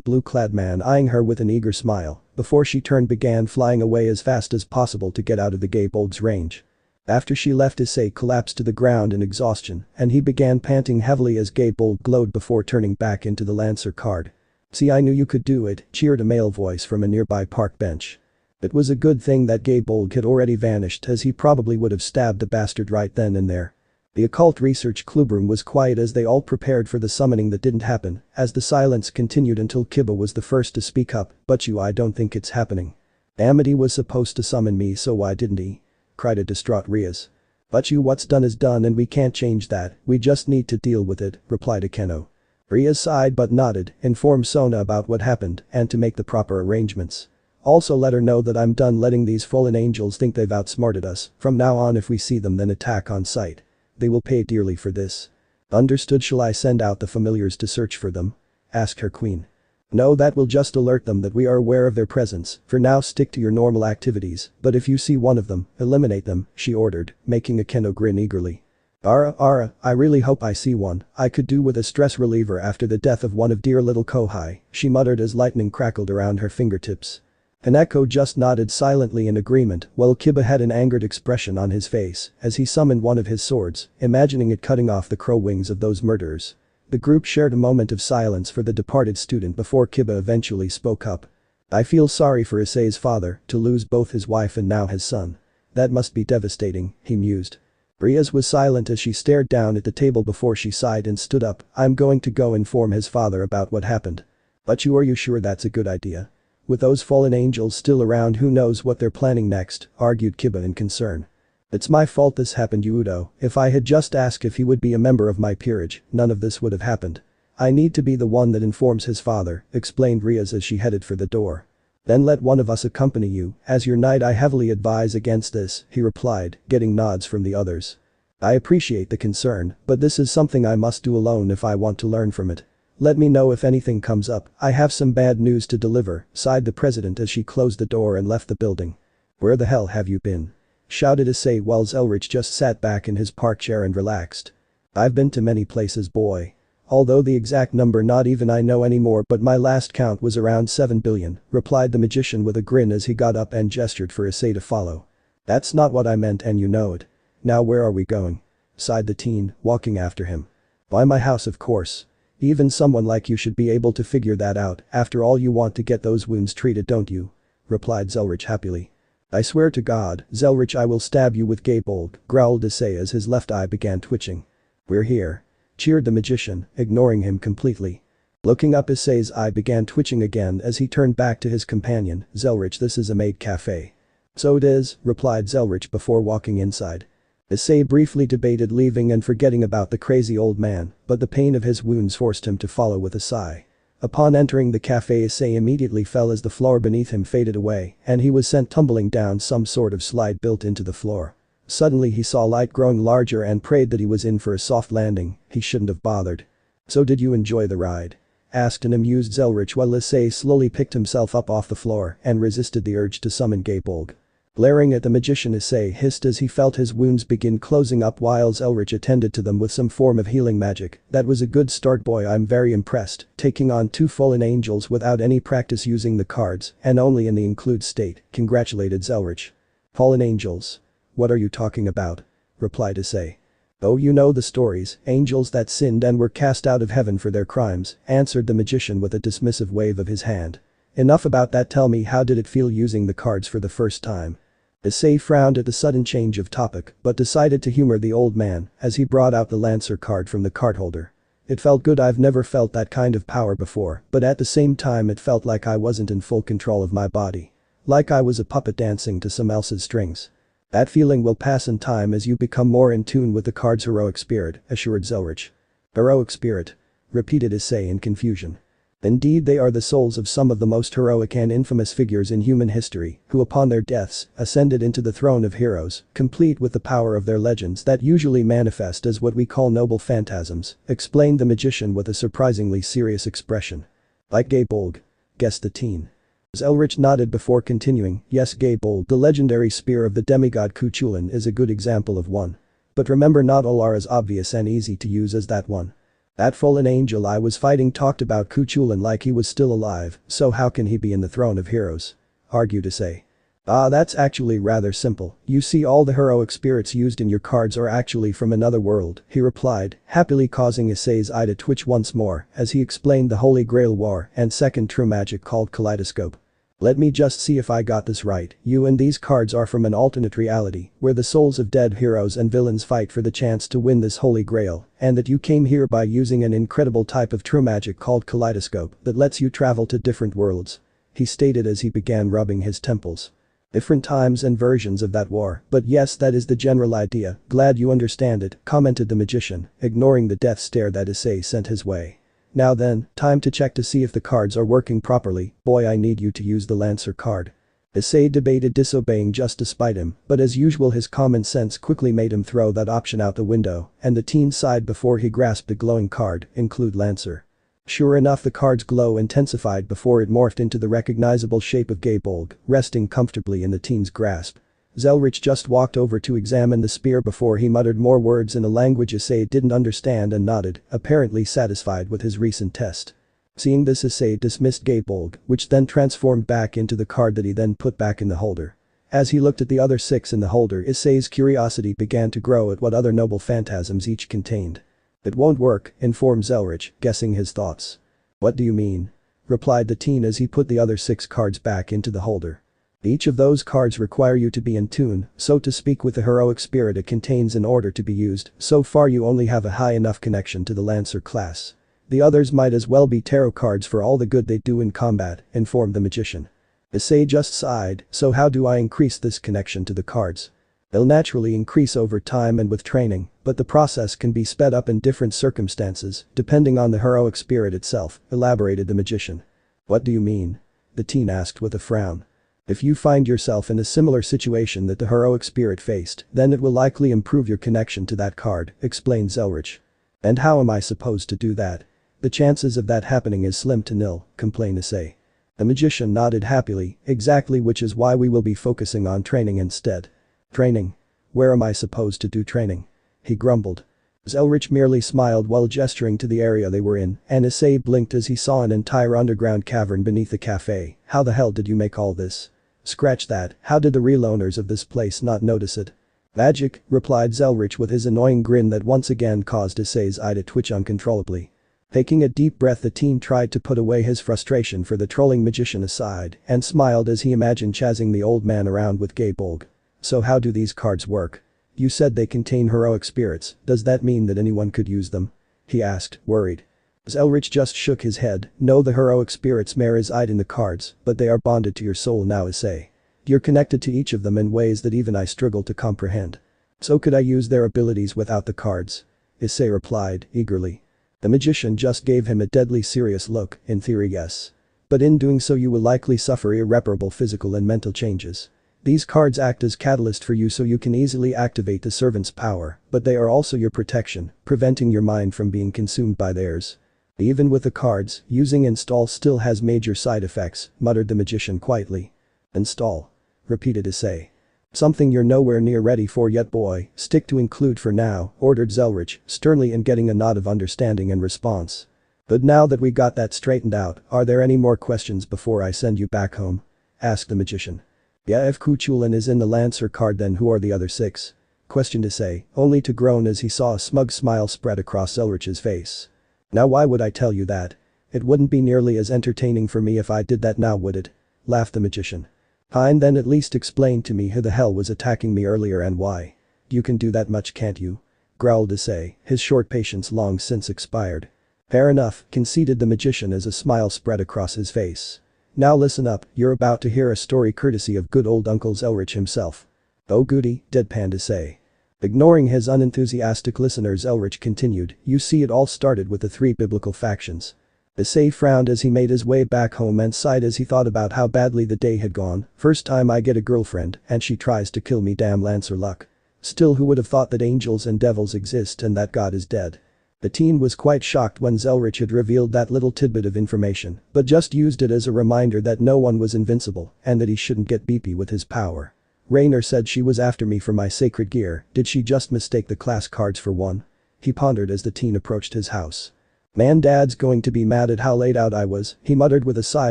blue-clad man eyeing her with an eager smile, before she turned began flying away as fast as possible to get out of the Bold's range. After she left, Issei collapsed to the ground in exhaustion and he began panting heavily as Bold glowed before turning back into the Lancer card. "See, I knew you could do it," cheered a male voice from a nearby park bench. It was a good thing that Bold had already vanished, as he probably would have stabbed the bastard right then and there. The occult research clubroom was quiet as they all prepared for the summoning that didn't happen, as the silence continued until Kiba was the first to speak up. "But I don't think it's happening." "Amity was supposed to summon me, so why didn't he?" cried a distraught Rias. "But what's done is done and we can't change that, we just need to deal with it," replied Akeno. Rias sighed but nodded, inform Sona about what happened and to make the proper arrangements. "Also let her know that I'm done letting these fallen angels think they've outsmarted us. From now on, if we see them, then attack on sight. They will pay dearly for this." "Understood. Shall I send out the familiars to search for them?" asked her queen. "No, that will just alert them that we are aware of their presence. For now, stick to your normal activities, but if you see one of them, eliminate them," she ordered, making Akeno grin eagerly. Ara, I really hope I see one. I could do with a stress reliever after the death of one of dear little Kohai," she muttered as lightning crackled around her fingertips. Haneko just nodded silently in agreement while Kiba had an angered expression on his face as he summoned one of his swords, imagining it cutting off the crow wings of those murderers. The group shared a moment of silence for the departed student before Kiba eventually spoke up. "I feel sorry for Issei's father to lose both his wife and now his son. That must be devastating," he mused. Rias was silent as she stared down at the table before she sighed and stood up. "I'm going to go inform his father about what happened." "But are you sure that's a good idea? With those fallen angels still around, who knows what they're planning next," argued Kiba in concern. "It's my fault this happened, Udo. If I had just asked if he would be a member of my peerage, none of this would have happened. I need to be the one that informs his father," explained Rias as she headed for the door. "Then let one of us accompany you. As your knight, I heavily advise against this," he replied, getting nods from the others. "I appreciate the concern, but this is something I must do alone if I want to learn from it." Let me know if anything comes up, I have some bad news to deliver, sighed the president as she closed the door and left the building. Where the hell have you been? Shouted Issei while Zelrich just sat back in his park chair and relaxed. I've been to many places, boy. Although the exact number not even I know anymore, but my last count was around 7 billion, replied the magician with a grin as he got up and gestured for Issei to follow. That's not what I meant and you know it. Now where are we going? Sighed the teen, walking after him. By my house, of course. Even someone like you should be able to figure that out, after all you want to get those wounds treated, don't you? Replied Zelrich happily. I swear to God, Zelrich, I will stab you with Gabold, growled Issei as his left eye began twitching. We're here. Cheered the magician, ignoring him completely. Looking up, Issei's eye began twitching again as he turned back to his companion. Zelrich, this is a maid cafe. So it is, replied Zelrich before walking inside. Issei briefly debated leaving and forgetting about the crazy old man, but the pain of his wounds forced him to follow with a sigh. Upon entering the cafe, Issei immediately fell as the floor beneath him faded away and he was sent tumbling down some sort of slide built into the floor. Suddenly he saw light growing larger and prayed that he was in for a soft landing. He shouldn't have bothered. So did you enjoy the ride? Asked an amused Zelrich while Issei slowly picked himself up off the floor and resisted the urge to summon Gabolg. Glaring at the magician, Issei hissed as he felt his wounds begin closing up while Zelrich attended to them with some form of healing magic. That was a good start, boy, I'm very impressed, taking on 2 fallen angels without any practice using the cards and only in the include state, congratulated Zelrich. Fallen angels? What are you talking about? Replied Issei. Oh, you know the stories, angels that sinned and were cast out of heaven for their crimes, answered the magician with a dismissive wave of his hand. Enough about that, tell me, how did it feel using the cards for the first time? Issei frowned at the sudden change of topic but decided to humor the old man as he brought out the Lancer card from the card holder. It felt good, I've never felt that kind of power before, but at the same time it felt like I wasn't in full control of my body. Like I was a puppet dancing to some else's strings. That feeling will pass in time as you become more in tune with the card's heroic spirit, assured Zelrich. Heroic spirit? Repeated Issei in confusion. Indeed, they are the souls of some of the most heroic and infamous figures in human history, who upon their deaths, ascended into the throne of heroes, complete with the power of their legends that usually manifest as what we call noble phantasms, explained the magician with a surprisingly serious expression. Like Gabolg? Guessed the teen. Zelrich nodded before continuing, yes, Gabolg, the legendary spear of the demigod Cuchulainn, is a good example of one. But remember, not all are as obvious and easy to use as that one. That fallen angel I was fighting talked about Cuchulainn like he was still alive, so how can he be in the throne of heroes? Argued Issei. Ah, that's actually rather simple. You see, all the heroic spirits used in your cards are actually from another world, he replied, happily causing Issei's eye to twitch once more as he explained the Holy Grail War and second true magic called Kaleidoscope. Let me just see if I got this right. You and these cards are from an alternate reality where the souls of dead heroes and villains fight for the chance to win this holy grail, and that you came here by using an incredible type of true magic called Kaleidoscope that lets you travel to different worlds. He stated as he began rubbing his temples. Different times and versions of that war, but yes, that is the general idea. Glad you understand it, commented the magician, ignoring the death stare that Issei sent his way. Now then, time to check to see if the cards are working properly. Boy, I need you to use the Lancer card. Issei debated disobeying just to spite him, but as usual his common sense quickly made him throw that option out the window, and the teen sighed before he grasped the glowing card, include Lancer. Sure enough, the card's glow intensified before it morphed into the recognizable shape of Gabolg, resting comfortably in the teen's grasp. Zelrich just walked over to examine the spear before he muttered more words in a language Issei didn't understand and nodded, apparently satisfied with his recent test. Seeing this, Issei dismissed Gabolg, which then transformed back into the card that he then put back in the holder. As he looked at the other 6 in the holder, Issei's curiosity began to grow at what other noble phantasms each contained. It won't work, informed Zelrich, guessing his thoughts. What do you mean? Replied the teen as he put the other 6 cards back into the holder. Each of those cards require you to be in tune, so to speak, with the heroic spirit it contains in order to be used. So far you only have a high enough connection to the Lancer class. The others might as well be tarot cards for all the good they do in combat, informed the magician. Issei just sighed, so how do I increase this connection to the cards? They'll naturally increase over time and with training, but the process can be sped up in different circumstances, depending on the heroic spirit itself, elaborated the magician. What do you mean? The teen asked with a frown. If you find yourself in a similar situation that the heroic spirit faced, then it will likely improve your connection to that card, explained Zelrich. And how am I supposed to do that? The chances of that happening is slim to nil, complained Issei. The magician nodded happily, exactly, which is why we will be focusing on training instead. Training? Where am I supposed to do training? He grumbled. Zelrich merely smiled while gesturing to the area they were in, and Issei blinked as he saw an entire underground cavern beneath the cafe. How the hell did you make all this? Scratch that, how did the real owners of this place not notice it? Magic, replied Zelrich with his annoying grin that once again caused Issei's eye to twitch uncontrollably. Taking a deep breath, the teen tried to put away his frustration for the trolling magician aside and smiled as he imagined chasing the old man around with gay bulg. So how do these cards work? You said they contain heroic spirits, does that mean that anyone could use them? He asked, worried. Zelrich just shook his head. No, the heroic spirits may reside in the cards, but they are bonded to your soul now, Issei. You're connected to each of them in ways that even I struggle to comprehend. So could I use their abilities without the cards? Issei replied, eagerly. The magician just gave him a deadly serious look, in theory yes. But in doing so you will likely suffer irreparable physical and mental changes. These cards act as catalyst for you so you can easily activate the servant's power, but they are also your protection, preventing your mind from being consumed by theirs. Even with the cards, using install still has major side effects, muttered the magician quietly. Install? Repeated Issei. Something you're nowhere near ready for yet, boy, stick to include for now, ordered Zelrich, sternly, and getting a nod of understanding and response. But now that we got that straightened out, are there any more questions before I send you back home? Asked the magician. Yeah, if Kuchulin is in the Lancer card, then who are the other 6? Questioned Issei, only to groan as he saw a smug smile spread across Zelrich's face. Now why would I tell you that? It wouldn't be nearly as entertaining for me if I did that now, would it? Laughed the magician. Fine, then at least explain to me who the hell was attacking me earlier and why. You can do that much, can't you? Growled Issei, his short patience long since expired. Fair enough, conceded the magician as a smile spread across his face. Now listen up, you're about to hear a story courtesy of good old Uncle Zelrich himself. Oh goody, deadpanned Issei. Ignoring his unenthusiastic listener, Zelrich continued, you see, it all started with the 3 biblical factions. Issei frowned as he made his way back home and sighed as he thought about how badly the day had gone. First time I get a girlfriend and she tries to kill me, damn Lancer luck. Still, who would have thought that angels and devils exist and that God is dead? The teen was quite shocked when Zelrich had revealed that little tidbit of information, but just used it as a reminder that no one was invincible and that he shouldn't get beepy with his power. Raynor said she was after me for my sacred gear, did she just mistake the class cards for one? He pondered as the teen approached his house. Man, Dad's going to be mad at how laid out I was, he muttered with a sigh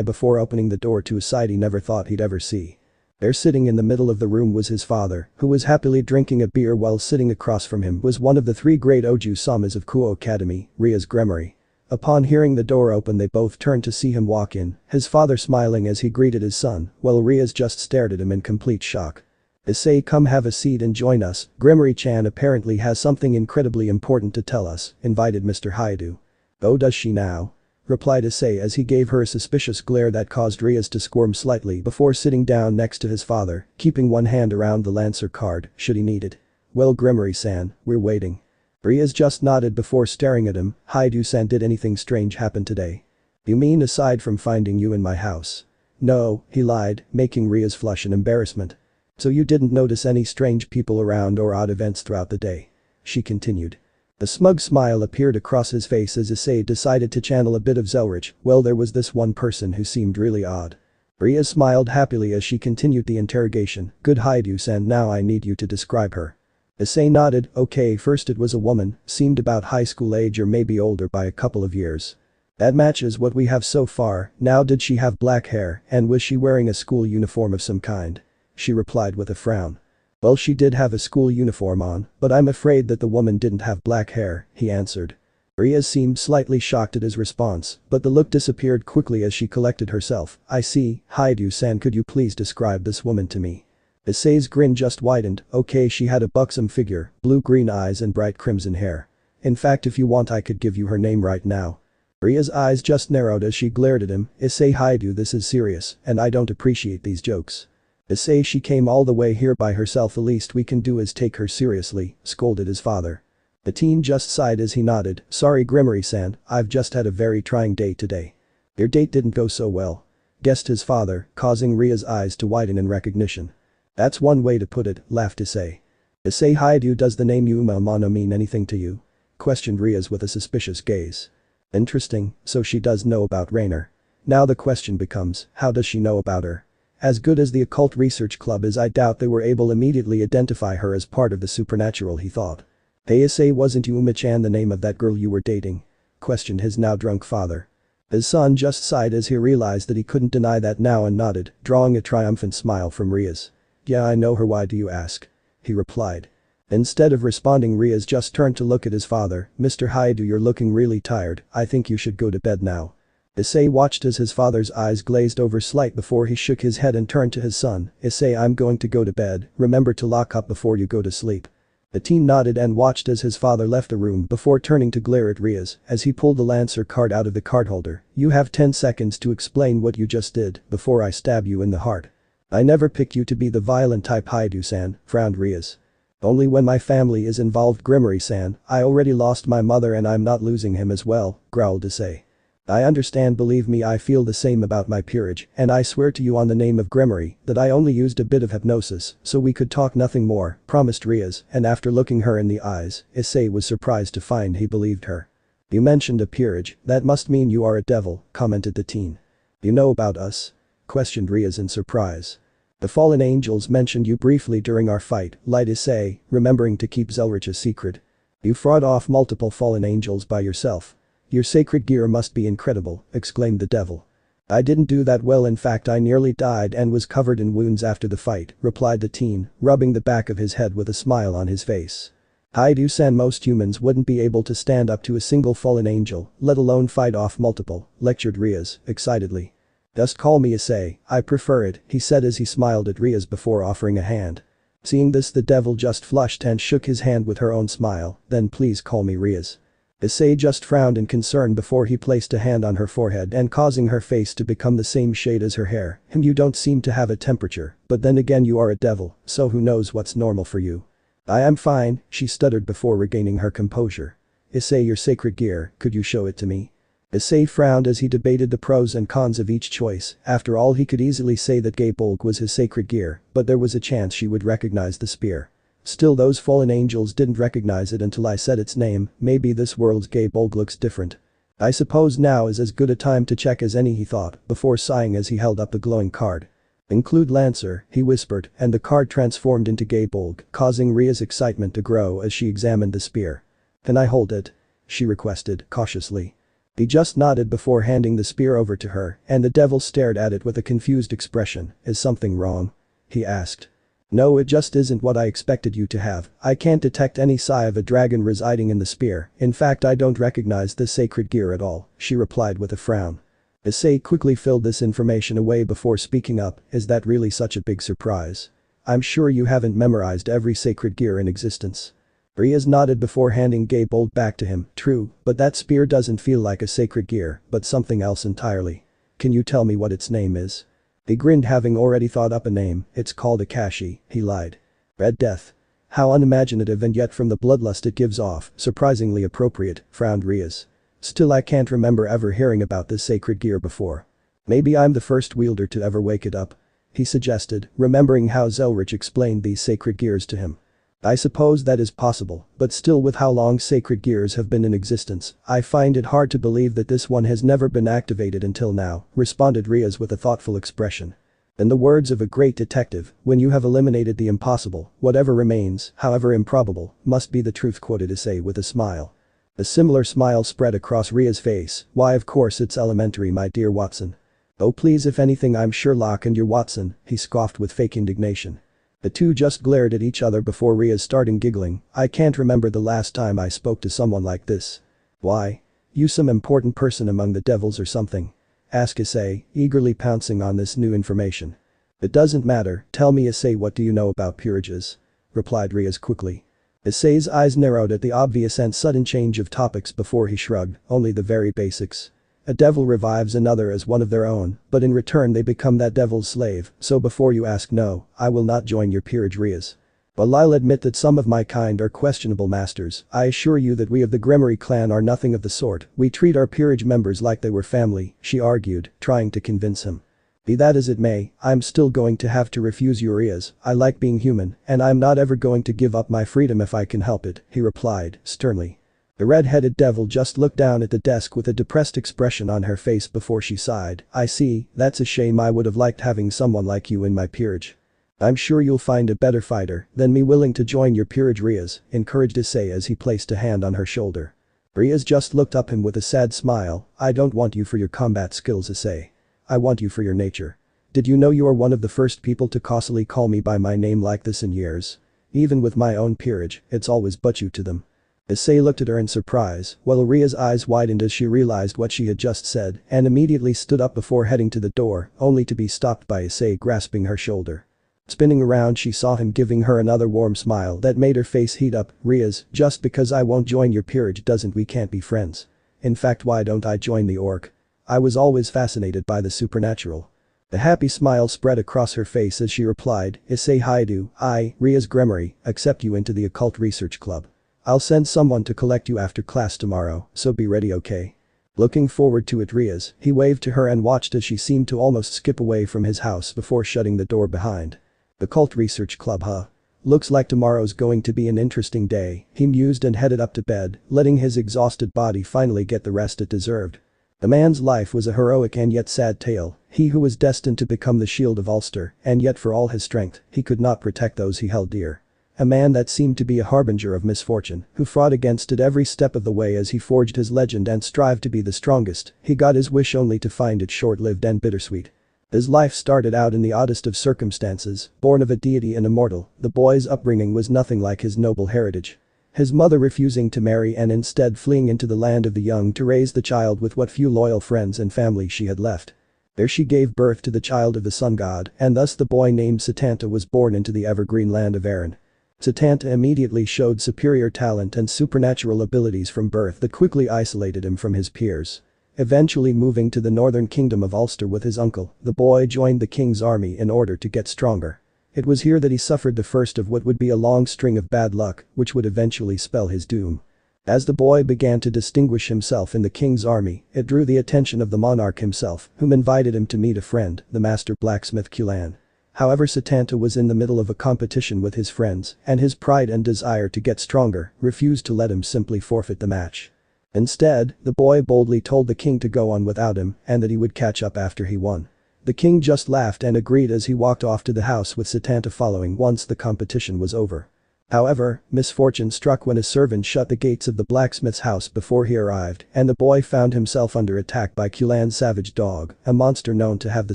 before opening the door to a sight he never thought he'd ever see. There, sitting in the middle of the room, was his father, who was happily drinking a beer, while sitting across from him was one of the 3 great Oju Samas of Kuo Academy, Ria's Gremory. Upon hearing the door open, they both turned to see him walk in, his father smiling as he greeted his son, while Ria's just stared at him in complete shock. Issei, come have a seat and join us, Gremory-chan apparently has something incredibly important to tell us, invited Mr. Haidu. Oh, does she now? Replied Issei as he gave her a suspicious glare that caused Rias to squirm slightly before sitting down next to his father, keeping one hand around the Lancer card, should he need it. Well, Gremory-san, we're waiting. Rias just nodded before staring at him. Haidu-san, did anything strange happen today? You mean aside from finding you in my house? No, he lied, making Rias flush in embarrassment. So you didn't notice any strange people around or odd events throughout the day? She continued. A smug smile appeared across his face as Issei decided to channel a bit of Zelrich. Well, there was this one person who seemed really odd. Ria smiled happily as she continued the interrogation. Good, Haidu-san, now I need you to describe her. Issei nodded. Okay, first it was a woman, seemed about high school age or maybe older by a couple of years. That matches what we have so far. Now, did she have black hair and was she wearing a school uniform of some kind? She replied with a frown. Well, she did have a school uniform on, but I'm afraid that the woman didn't have black hair, he answered. Ria seemed slightly shocked at his response, but the look disappeared quickly as she collected herself. I see, Haidu-san, could you please describe this woman to me? Issei's grin just widened. Okay, she had a buxom figure, blue-green eyes and bright crimson hair. In fact, if you want I could give you her name right now. Ria's eyes just narrowed as she glared at him. Issei, Haidu, this is serious, and I don't appreciate these jokes. Issei, she came all the way here by herself, the least we can do is take her seriously, scolded his father. The teen just sighed as he nodded. Sorry, Gremory-san, I've just had a very trying day today. Your date didn't go so well. Guessed his father, causing Ria's eyes to widen in recognition. That's one way to put it, laughed Issei. Issei, Haidu, does the name Yuma Amano mean anything to you? Questioned Ria's with a suspicious gaze. Interesting, so she does know about Rainer. Now the question becomes, how does she know about her? As good as the occult research club is, I doubt they were able to immediately identify her as part of the supernatural, he thought. Hey Issei, wasn't Uma-chan the name of that girl you were dating? Questioned his now drunk father. His son just sighed as he realized that he couldn't deny that now and nodded, drawing a triumphant smile from Riaz. Yeah, I know her, why do you ask? He replied. Instead of responding, Riaz just turned to look at his father. Mr. Haidu, you're looking really tired, I think you should go to bed now. Issei watched as his father's eyes glazed over slight before he shook his head and turned to his son. Issei, I'm going to go to bed, remember to lock up before you go to sleep. The teen nodded and watched as his father left the room before turning to glare at Riaz as he pulled the Lancer card out of the card holder. You have 10 seconds to explain what you just did before I stab you in the heart. I never picked you to be the violent type, Haidu-san, frowned Riaz. Only when my family is involved, Grimmery-san. I already lost my mother and I'm not losing him as well, growled Issei. I understand, believe me, I feel the same about my peerage, and I swear to you on the name of Grimmery that I only used a bit of hypnosis so we could talk, nothing more, promised Riaz, and after looking her in the eyes, Issei was surprised to find he believed her. You mentioned a peerage, that must mean you are a devil, commented the teen. You know about us? Questioned Riaz in surprise. The fallen angels mentioned you briefly during our fight, lied Issei, remembering to keep Zelrich a secret. You fought off multiple fallen angels by yourself. Your sacred gear must be incredible, exclaimed the devil. I didn't do that well, in fact I nearly died and was covered in wounds after the fight, replied the teen, rubbing the back of his head with a smile on his face. Haidu-san, most humans wouldn't be able to stand up to a single fallen angel, let alone fight off multiple, lectured Riaz, excitedly. Just call me Issei, I prefer it, he said as he smiled at Riaz before offering a hand. Seeing this, the devil just flushed and shook his hand with her own smile. Then please call me Riaz. Issei just frowned in concern before he placed a hand on her forehead and causing her face to become the same shade as her hair. You don't seem to have a temperature, but then again you are a devil, so who knows what's normal for you. I am fine, she stuttered before regaining her composure. Issei, your sacred gear, could you show it to me? Issei frowned as he debated the pros and cons of each choice. After all, he could easily say that Gaebolg was his sacred gear, but there was a chance she would recognize the spear. Still, those fallen angels didn't recognize it until I said its name. Maybe this world's Gaebolg looks different. I suppose now is as good a time to check as any, he thought, before sighing as he held up the glowing card. Include Lancer, he whispered, and the card transformed into Gaebolg, causing Ria's excitement to grow as she examined the spear. Can I hold it? She requested, cautiously. He just nodded before handing the spear over to her, and the devil stared at it with a confused expression. Is something wrong? He asked. No, it just isn't what I expected you to have. I can't detect any sign of a dragon residing in the spear. In fact, I don't recognize this sacred gear at all, she replied with a frown. Issei quickly filled this information away before speaking up. Is that really such a big surprise? I'm sure you haven't memorized every sacred gear in existence. Riaz nodded before handing Gaebolg back to him. True, but that spear doesn't feel like a sacred gear, but something else entirely. Can you tell me what its name is? He grinned, having already thought up a name. It's called Akashi, he lied. Red Death. How unimaginative, and yet from the bloodlust it gives off, surprisingly appropriate, frowned Riaz. Still, I can't remember ever hearing about this sacred gear before. Maybe I'm the first wielder to ever wake it up? He suggested, remembering how Zelrich explained these sacred gears to him. I suppose that is possible, but still, with how long sacred gears have been in existence, I find it hard to believe that this one has never been activated until now, responded Riaz with a thoughtful expression. In the words of a great detective, when you have eliminated the impossible, whatever remains, however improbable, must be the truth, quoted Issei with a smile. A similar smile spread across Ria's face. Why, of course it's elementary, my dear Watson. Oh please, if anything I'm Sherlock and you're Watson, he scoffed with fake indignation. The two just glared at each other before Riaz starting giggling. I can't remember the last time I spoke to someone like this. Why? You some important person among the devils or something? Asked Issei, eagerly pouncing on this new information. It doesn't matter, tell me Issei, what do you know about peerages? Replied Riaz quickly. Issei's eyes narrowed at the obvious and sudden change of topics before he shrugged. Only the very basics. A devil revives another as one of their own, but in return they become that devil's slave, so before you ask, no, I will not join your peerage, Riaz. While I'll admit that some of my kind are questionable masters, I assure you that we of the Grimmery clan are nothing of the sort. We treat our peerage members like they were family, she argued, trying to convince him. Be that as it may, I'm still going to have to refuse you, Riaz. I like being human, and I'm not ever going to give up my freedom if I can help it, he replied, sternly. The red-headed devil just looked down at the desk with a depressed expression on her face before she sighed. I see, that's a shame. I would have liked having someone like you in my peerage. I'm sure you'll find a better fighter than me willing to join your peerage, Riaz, encouraged Issei as he placed a hand on her shoulder. Riaz just looked up him with a sad smile. I don't want you for your combat skills, Issei. I want you for your nature. Did you know you are one of the first people to causally call me by my name like this in years? Even with my own peerage, it's always but you to them. Issei looked at her in surprise, while Ria's eyes widened as she realized what she had just said and immediately stood up before heading to the door, only to be stopped by Issei grasping her shoulder. Spinning around, she saw him giving her another warm smile that made her face heat up. Riaz, just because I won't join your peerage doesn't we can't be friends. In fact, why don't I join the orc? I was always fascinated by the supernatural. A happy smile spread across her face as she replied, Issei, hi, do I, Riaz Gremory, accept you into the occult research club. I'll send someone to collect you after class tomorrow, so be ready, okay? Looking forward to it, Riaz, he waved to her and watched as she seemed to almost skip away from his house before shutting the door behind. The cult research club, huh? Looks like tomorrow's going to be an interesting day, he mused and headed up to bed, letting his exhausted body finally get the rest it deserved. The man's life was a heroic and yet sad tale, he who was destined to become the shield of Ulster, and yet for all his strength, he could not protect those he held dear. A man that seemed to be a harbinger of misfortune, who fought against it every step of the way as he forged his legend and strived to be the strongest. He got his wish only to find it short-lived and bittersweet. His life started out in the oddest of circumstances, born of a deity and immortal. The boy's upbringing was nothing like his noble heritage. His mother refusing to marry and instead fleeing into the land of the young to raise the child with what few loyal friends and family she had left. There she gave birth to the child of the sun god, and thus the boy named Setanta was born into the evergreen land of Erin. Setanta immediately showed superior talent and supernatural abilities from birth that quickly isolated him from his peers. Eventually moving to the northern kingdom of Ulster with his uncle, the boy joined the king's army in order to get stronger. It was here that he suffered the first of what would be a long string of bad luck, which would eventually spell his doom. As the boy began to distinguish himself in the king's army, it drew the attention of the monarch himself, whom invited him to meet a friend, the master blacksmith Culann. However, Setanta was in the middle of a competition with his friends, and his pride and desire to get stronger refused to let him simply forfeit the match. Instead, the boy boldly told the king to go on without him and that he would catch up after he won. The king just laughed and agreed as he walked off to the house with Setanta following once the competition was over. However, misfortune struck when a servant shut the gates of the blacksmith's house before he arrived, and the boy found himself under attack by Culann's savage dog, a monster known to have the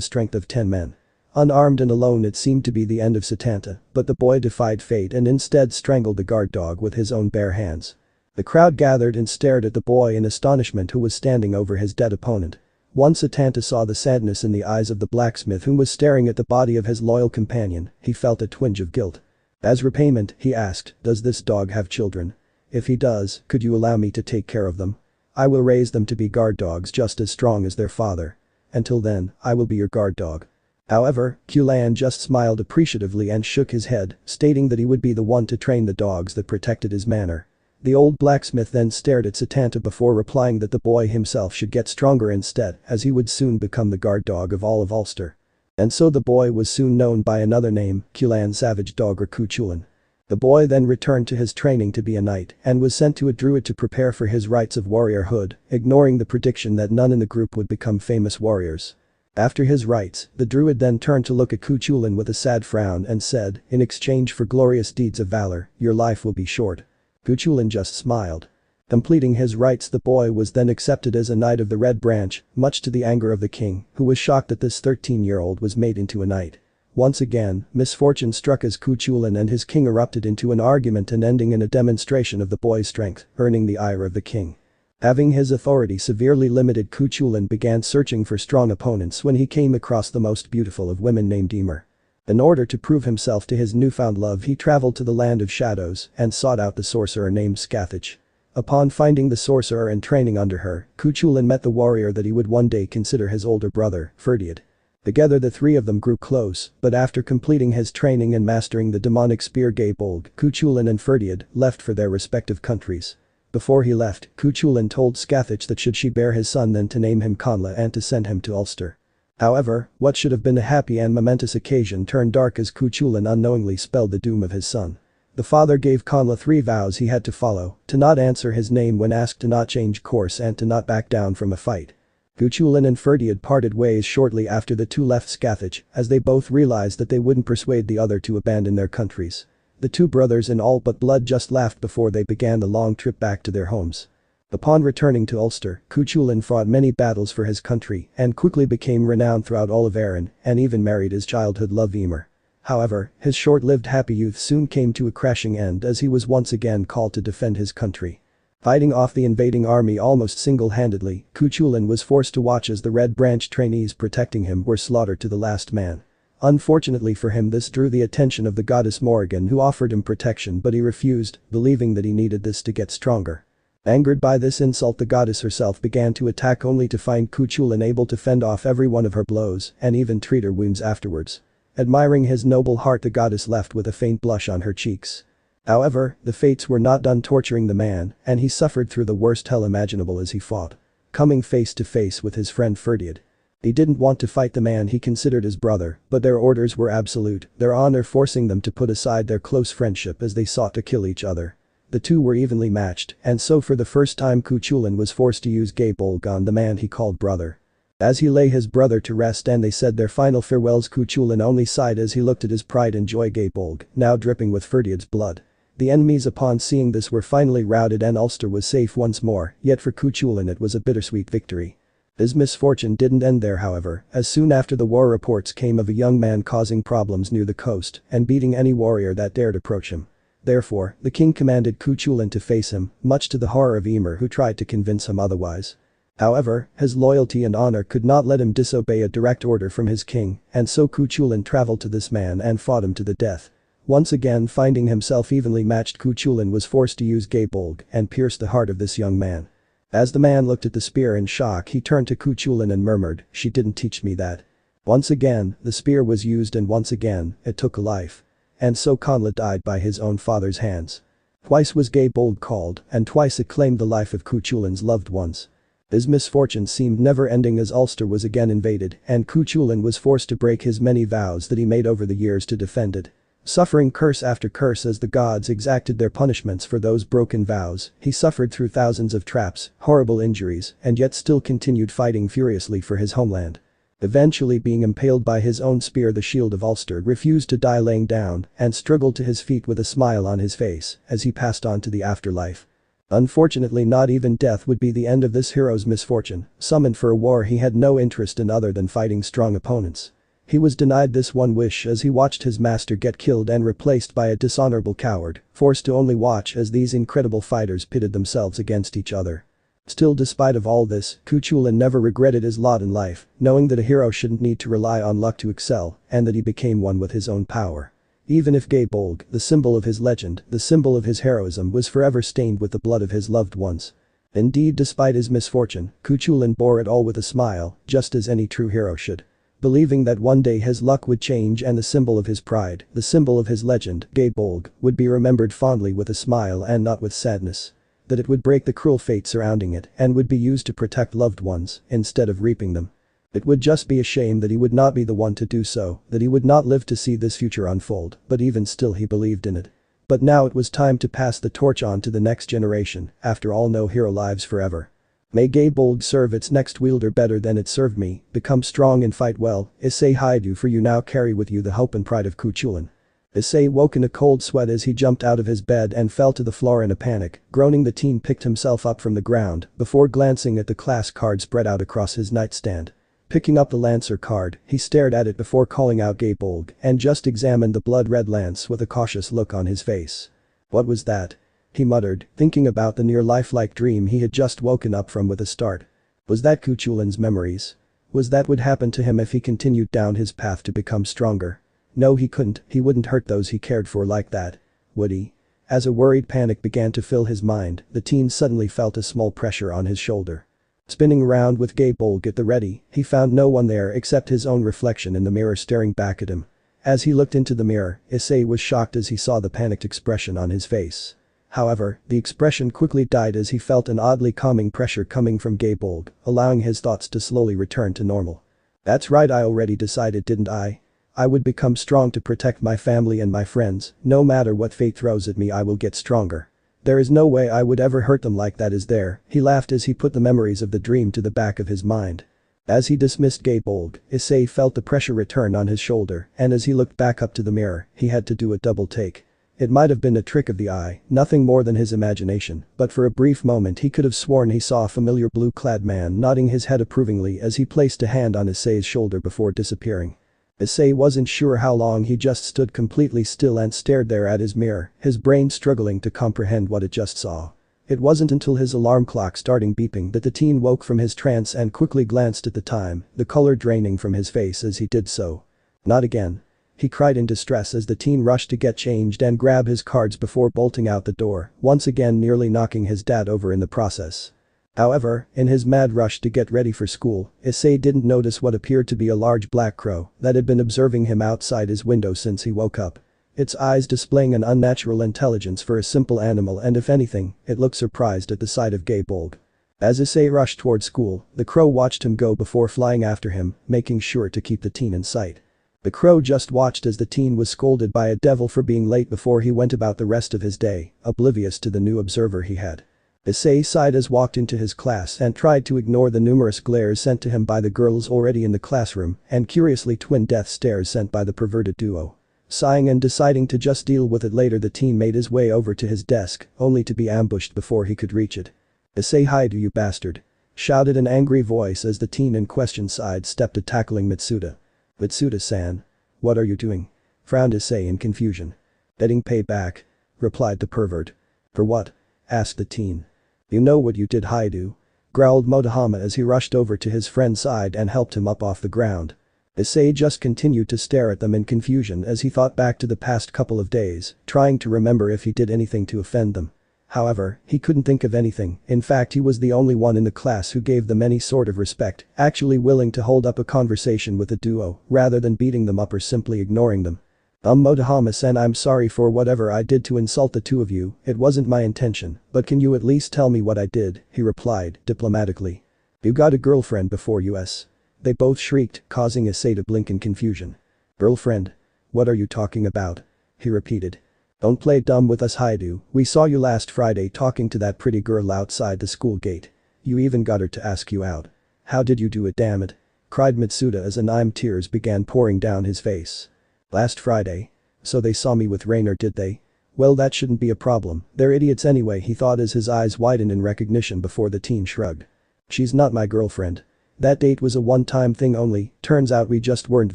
strength of 10 men. Unarmed and alone, it seemed to be the end of Setanta, but the boy defied fate and instead strangled the guard dog with his own bare hands. The crowd gathered and stared at the boy in astonishment who was standing over his dead opponent. Once Setanta saw the sadness in the eyes of the blacksmith who was staring at the body of his loyal companion, he felt a twinge of guilt. As repayment, he asked, does this dog have children? If he does, could you allow me to take care of them? I will raise them to be guard dogs just as strong as their father. Until then, I will be your guard dog. However, Culann just smiled appreciatively and shook his head, stating that he would be the one to train the dogs that protected his manor. The old blacksmith then stared at Setanta before replying that the boy himself should get stronger instead, as he would soon become the guard dog of all of Ulster. And so the boy was soon known by another name, Culann Savage Dog or Cuchulainn. The boy then returned to his training to be a knight and was sent to a druid to prepare for his rites of warriorhood, ignoring the prediction that none in the group would become famous warriors. After his rites, the druid then turned to look at Cuchulainn with a sad frown and said, in exchange for glorious deeds of valor, your life will be short. Cuchulainn just smiled. Completing his rites, the boy was then accepted as a knight of the Red Branch, much to the anger of the king, who was shocked that this 13-year-old was made into a knight. Once again, misfortune struck as Cuchulainn and his king erupted into an argument and ending in a demonstration of the boy's strength, earning the ire of the king. Having his authority severely limited, Cuchulainn began searching for strong opponents when he came across the most beautiful of women named Emer. In order to prove himself to his newfound love, he traveled to the land of shadows and sought out the sorcerer named Scathach. Upon finding the sorcerer and training under her, Cuchulainn met the warrior that he would one day consider his older brother, perverted. Together the three of them grew close, but after completing his training and mastering the demonic spear Gaebold, Cuchulainn and perverted left for their respective countries. Before he left, Cuchulainn told Scathach that should she bear his son then to name him Conla and to send him to Ulster. However, what should have been a happy and momentous occasion turned dark as Cuchulainn unknowingly spelled the doom of his son. The father gave Conla 3 vows he had to follow: to not answer his name when asked, to not change course, and to not back down from a fight. Cuchulainn and Ferdiad parted ways shortly after the two left Scathach, as they both realized that they wouldn't persuade the other to abandon their countries. The two brothers in all but blood just laughed before they began the long trip back to their homes. Upon returning to Ulster, Cuchulainn fought many battles for his country and quickly became renowned throughout all of Erin, and even married his childhood love Emer. However, his short-lived happy youth soon came to a crashing end as he was once again called to defend his country. Fighting off the invading army almost single-handedly, Cuchulainn was forced to watch as the Red Branch trainees protecting him were slaughtered to the last man. Unfortunately for him, this drew the attention of the goddess Morrigan, who offered him protection, but he refused, believing that he needed this to get stronger. Angered by this insult, the goddess herself began to attack, only to find Cuchulainn able to fend off every one of her blows and even treat her wounds afterwards. Admiring his noble heart, the goddess left with a faint blush on her cheeks. However, the fates were not done torturing the man, and he suffered through the worst hell imaginable as he fought. Coming face to face with his friend Ferdiad. He didn't want to fight the man he considered his brother, but their orders were absolute, their honor forcing them to put aside their close friendship as they sought to kill each other. The two were evenly matched, and so for the first time Cuchulainn was forced to use Gaebolg on the man he called brother. As he lay his brother to rest and they said their final farewells, Cuchulainn only sighed as he looked at his pride and joy Gaebolg, now dripping with Ferdiad's blood. The enemies upon seeing this were finally routed and Ulster was safe once more, yet for Cuchulainn it was a bittersweet victory. His misfortune didn't end there, however, as soon after the war reports came of a young man causing problems near the coast and beating any warrior that dared approach him. Therefore, the king commanded Cuchulainn to face him, much to the horror of Emer, who tried to convince him otherwise. However, his loyalty and honor could not let him disobey a direct order from his king, and so Cuchulainn traveled to this man and fought him to the death. Once again, finding himself evenly matched, Cuchulainn was forced to use Gaebolg and pierce the heart of this young man. As the man looked at the spear in shock, he turned to Cuchulainn and murmured, "She didn't teach me that." Once again, the spear was used and once again, it took a life. And so Conla died by his own father's hands. Twice was Gaebolg called, and twice it claimed the life of Cuchulainn's loved ones. His misfortune seemed never-ending as Ulster was again invaded, and Cuchulainn was forced to break his many vows that he made over the years to defend it. Suffering curse after curse as the gods exacted their punishments for those broken vows, he suffered through thousands of traps, horrible injuries, and yet still continued fighting furiously for his homeland. Eventually being impaled by his own spear, the Shield of Ulster refused to die, laying down and struggled to his feet with a smile on his face as he passed on to the afterlife. Unfortunately, not even death would be the end of this hero's misfortune. Summoned for a war he had no interest in other than fighting strong opponents. He was denied this one wish as he watched his master get killed and replaced by a dishonorable coward, forced to only watch as these incredible fighters pitted themselves against each other. Still, despite of all this, Cuchulainn never regretted his lot in life, knowing that a hero shouldn't need to rely on luck to excel, and that he became one with his own power. Even if Gaebolg, the symbol of his legend, the symbol of his heroism, was forever stained with the blood of his loved ones. Indeed, despite his misfortune, Cuchulainn bore it all with a smile, just as any true hero should. Believing that one day his luck would change and the symbol of his pride, the symbol of his legend, Gaebolg, would be remembered fondly with a smile and not with sadness. That it would break the cruel fate surrounding it and would be used to protect loved ones instead of reaping them. It would just be a shame that he would not be the one to do so, that he would not live to see this future unfold, but even still he believed in it. But now it was time to pass the torch on to the next generation. After all, no hero lives forever. May Gaebolg serve its next wielder better than it served me. Become strong and fight well. Issei hide you, for you now carry with you the hope and pride of Cuchulainn. Issei woke in a cold sweat as he jumped out of his bed and fell to the floor in a panic. Groaning, the teen picked himself up from the ground before glancing at the class card spread out across his nightstand. Picking up the Lancer card, he stared at it before calling out Gaebolg and just examined the blood-red lance with a cautious look on his face. What was that? He muttered, thinking about the near lifelike dream he had just woken up from with a start. Was that Cuchulainn's memories? Was that what happened to him if he continued down his path to become stronger? No, he couldn't. He wouldn't hurt those he cared for like that. Would he? As a worried panic began to fill his mind, the teen suddenly felt a small pressure on his shoulder. Spinning around with Gaebolg at the ready, he found no one there except his own reflection in the mirror staring back at him. As he looked into the mirror, Issei was shocked as he saw the panicked expression on his face. However, the expression quickly died as he felt an oddly calming pressure coming from Gaebolg, allowing his thoughts to slowly return to normal. That's right, I already decided, didn't I? I would become strong to protect my family and my friends, no matter what fate throws at me I will get stronger. There is no way I would ever hurt them like that is there, he laughed as he put the memories of the dream to the back of his mind. As he dismissed All Issei felt the pressure return on his shoulder, and as he looked back up to the mirror, he had to do a double take. It might have been a trick of the eye, nothing more than his imagination, but for a brief moment he could have sworn he saw a familiar blue-clad man nodding his head approvingly as he placed a hand on Issei's shoulder before disappearing. Issei wasn't sure how long he just stood completely still and stared there at his mirror, his brain struggling to comprehend what it just saw. It wasn't until his alarm clock starting beeping that the teen woke from his trance and quickly glanced at the time, the color draining from his face as he did so. Not again. He cried in distress as the teen rushed to get changed and grab his cards before bolting out the door, once again nearly knocking his dad over in the process. However, in his mad rush to get ready for school, Issei didn't notice what appeared to be a large black crow that had been observing him outside his window since he woke up. Its eyes displaying an unnatural intelligence for a simple animal, and if anything, it looked surprised at the sight of All. As Issei rushed toward school, the crow watched him go before flying after him, making sure to keep the teen in sight. The crow just watched as the teen was scolded by a devil for being late before he went about the rest of his day, oblivious to the new observer he had. Issei sighed as walked into his class and tried to ignore the numerous glares sent to him by the girls already in the classroom and curiously twin death stares sent by the perverted duo. Sighing and deciding to just deal with it later, the teen made his way over to his desk, only to be ambushed before he could reach it. "Issei, hide you bastard," shouted an angry voice as the teen in question sidestepped, tackling Mitsuda. "Mitsuda-san. What are you doing?" frowned Issei in confusion. "Getting payback," replied the pervert. "For what?" asked the teen. "You know what you did, Haidu," growled Motohama as he rushed over to his friend's side and helped him up off the ground. Issei just continued to stare at them in confusion as he thought back to the past couple of days, trying to remember if he did anything to offend them. However, he couldn't think of anything. In fact, he was the only one in the class who gave them any sort of respect, actually willing to hold up a conversation with the duo rather than beating them up or simply ignoring them. Motohama-san, I'm sorry for whatever I did to insult the two of you, it wasn't my intention, but can you at least tell me what I did?" he replied, diplomatically. "You got a girlfriend before us?" they both shrieked, causing Issei to blink in confusion. "Girlfriend? What are you talking about?" he repeated. "Don't play dumb with us, Haidu, we saw you last Friday talking to that pretty girl outside the school gate. You even got her to ask you out. How did you do it, damn it?" cried Mitsuda as tears began pouring down his face. "Last Friday? So they saw me with Rainer, did they? Well, that shouldn't be a problem, they're idiots anyway," he thought as his eyes widened in recognition before the teen shrugged. "She's not my girlfriend. That date was a one-time thing only, turns out we just weren't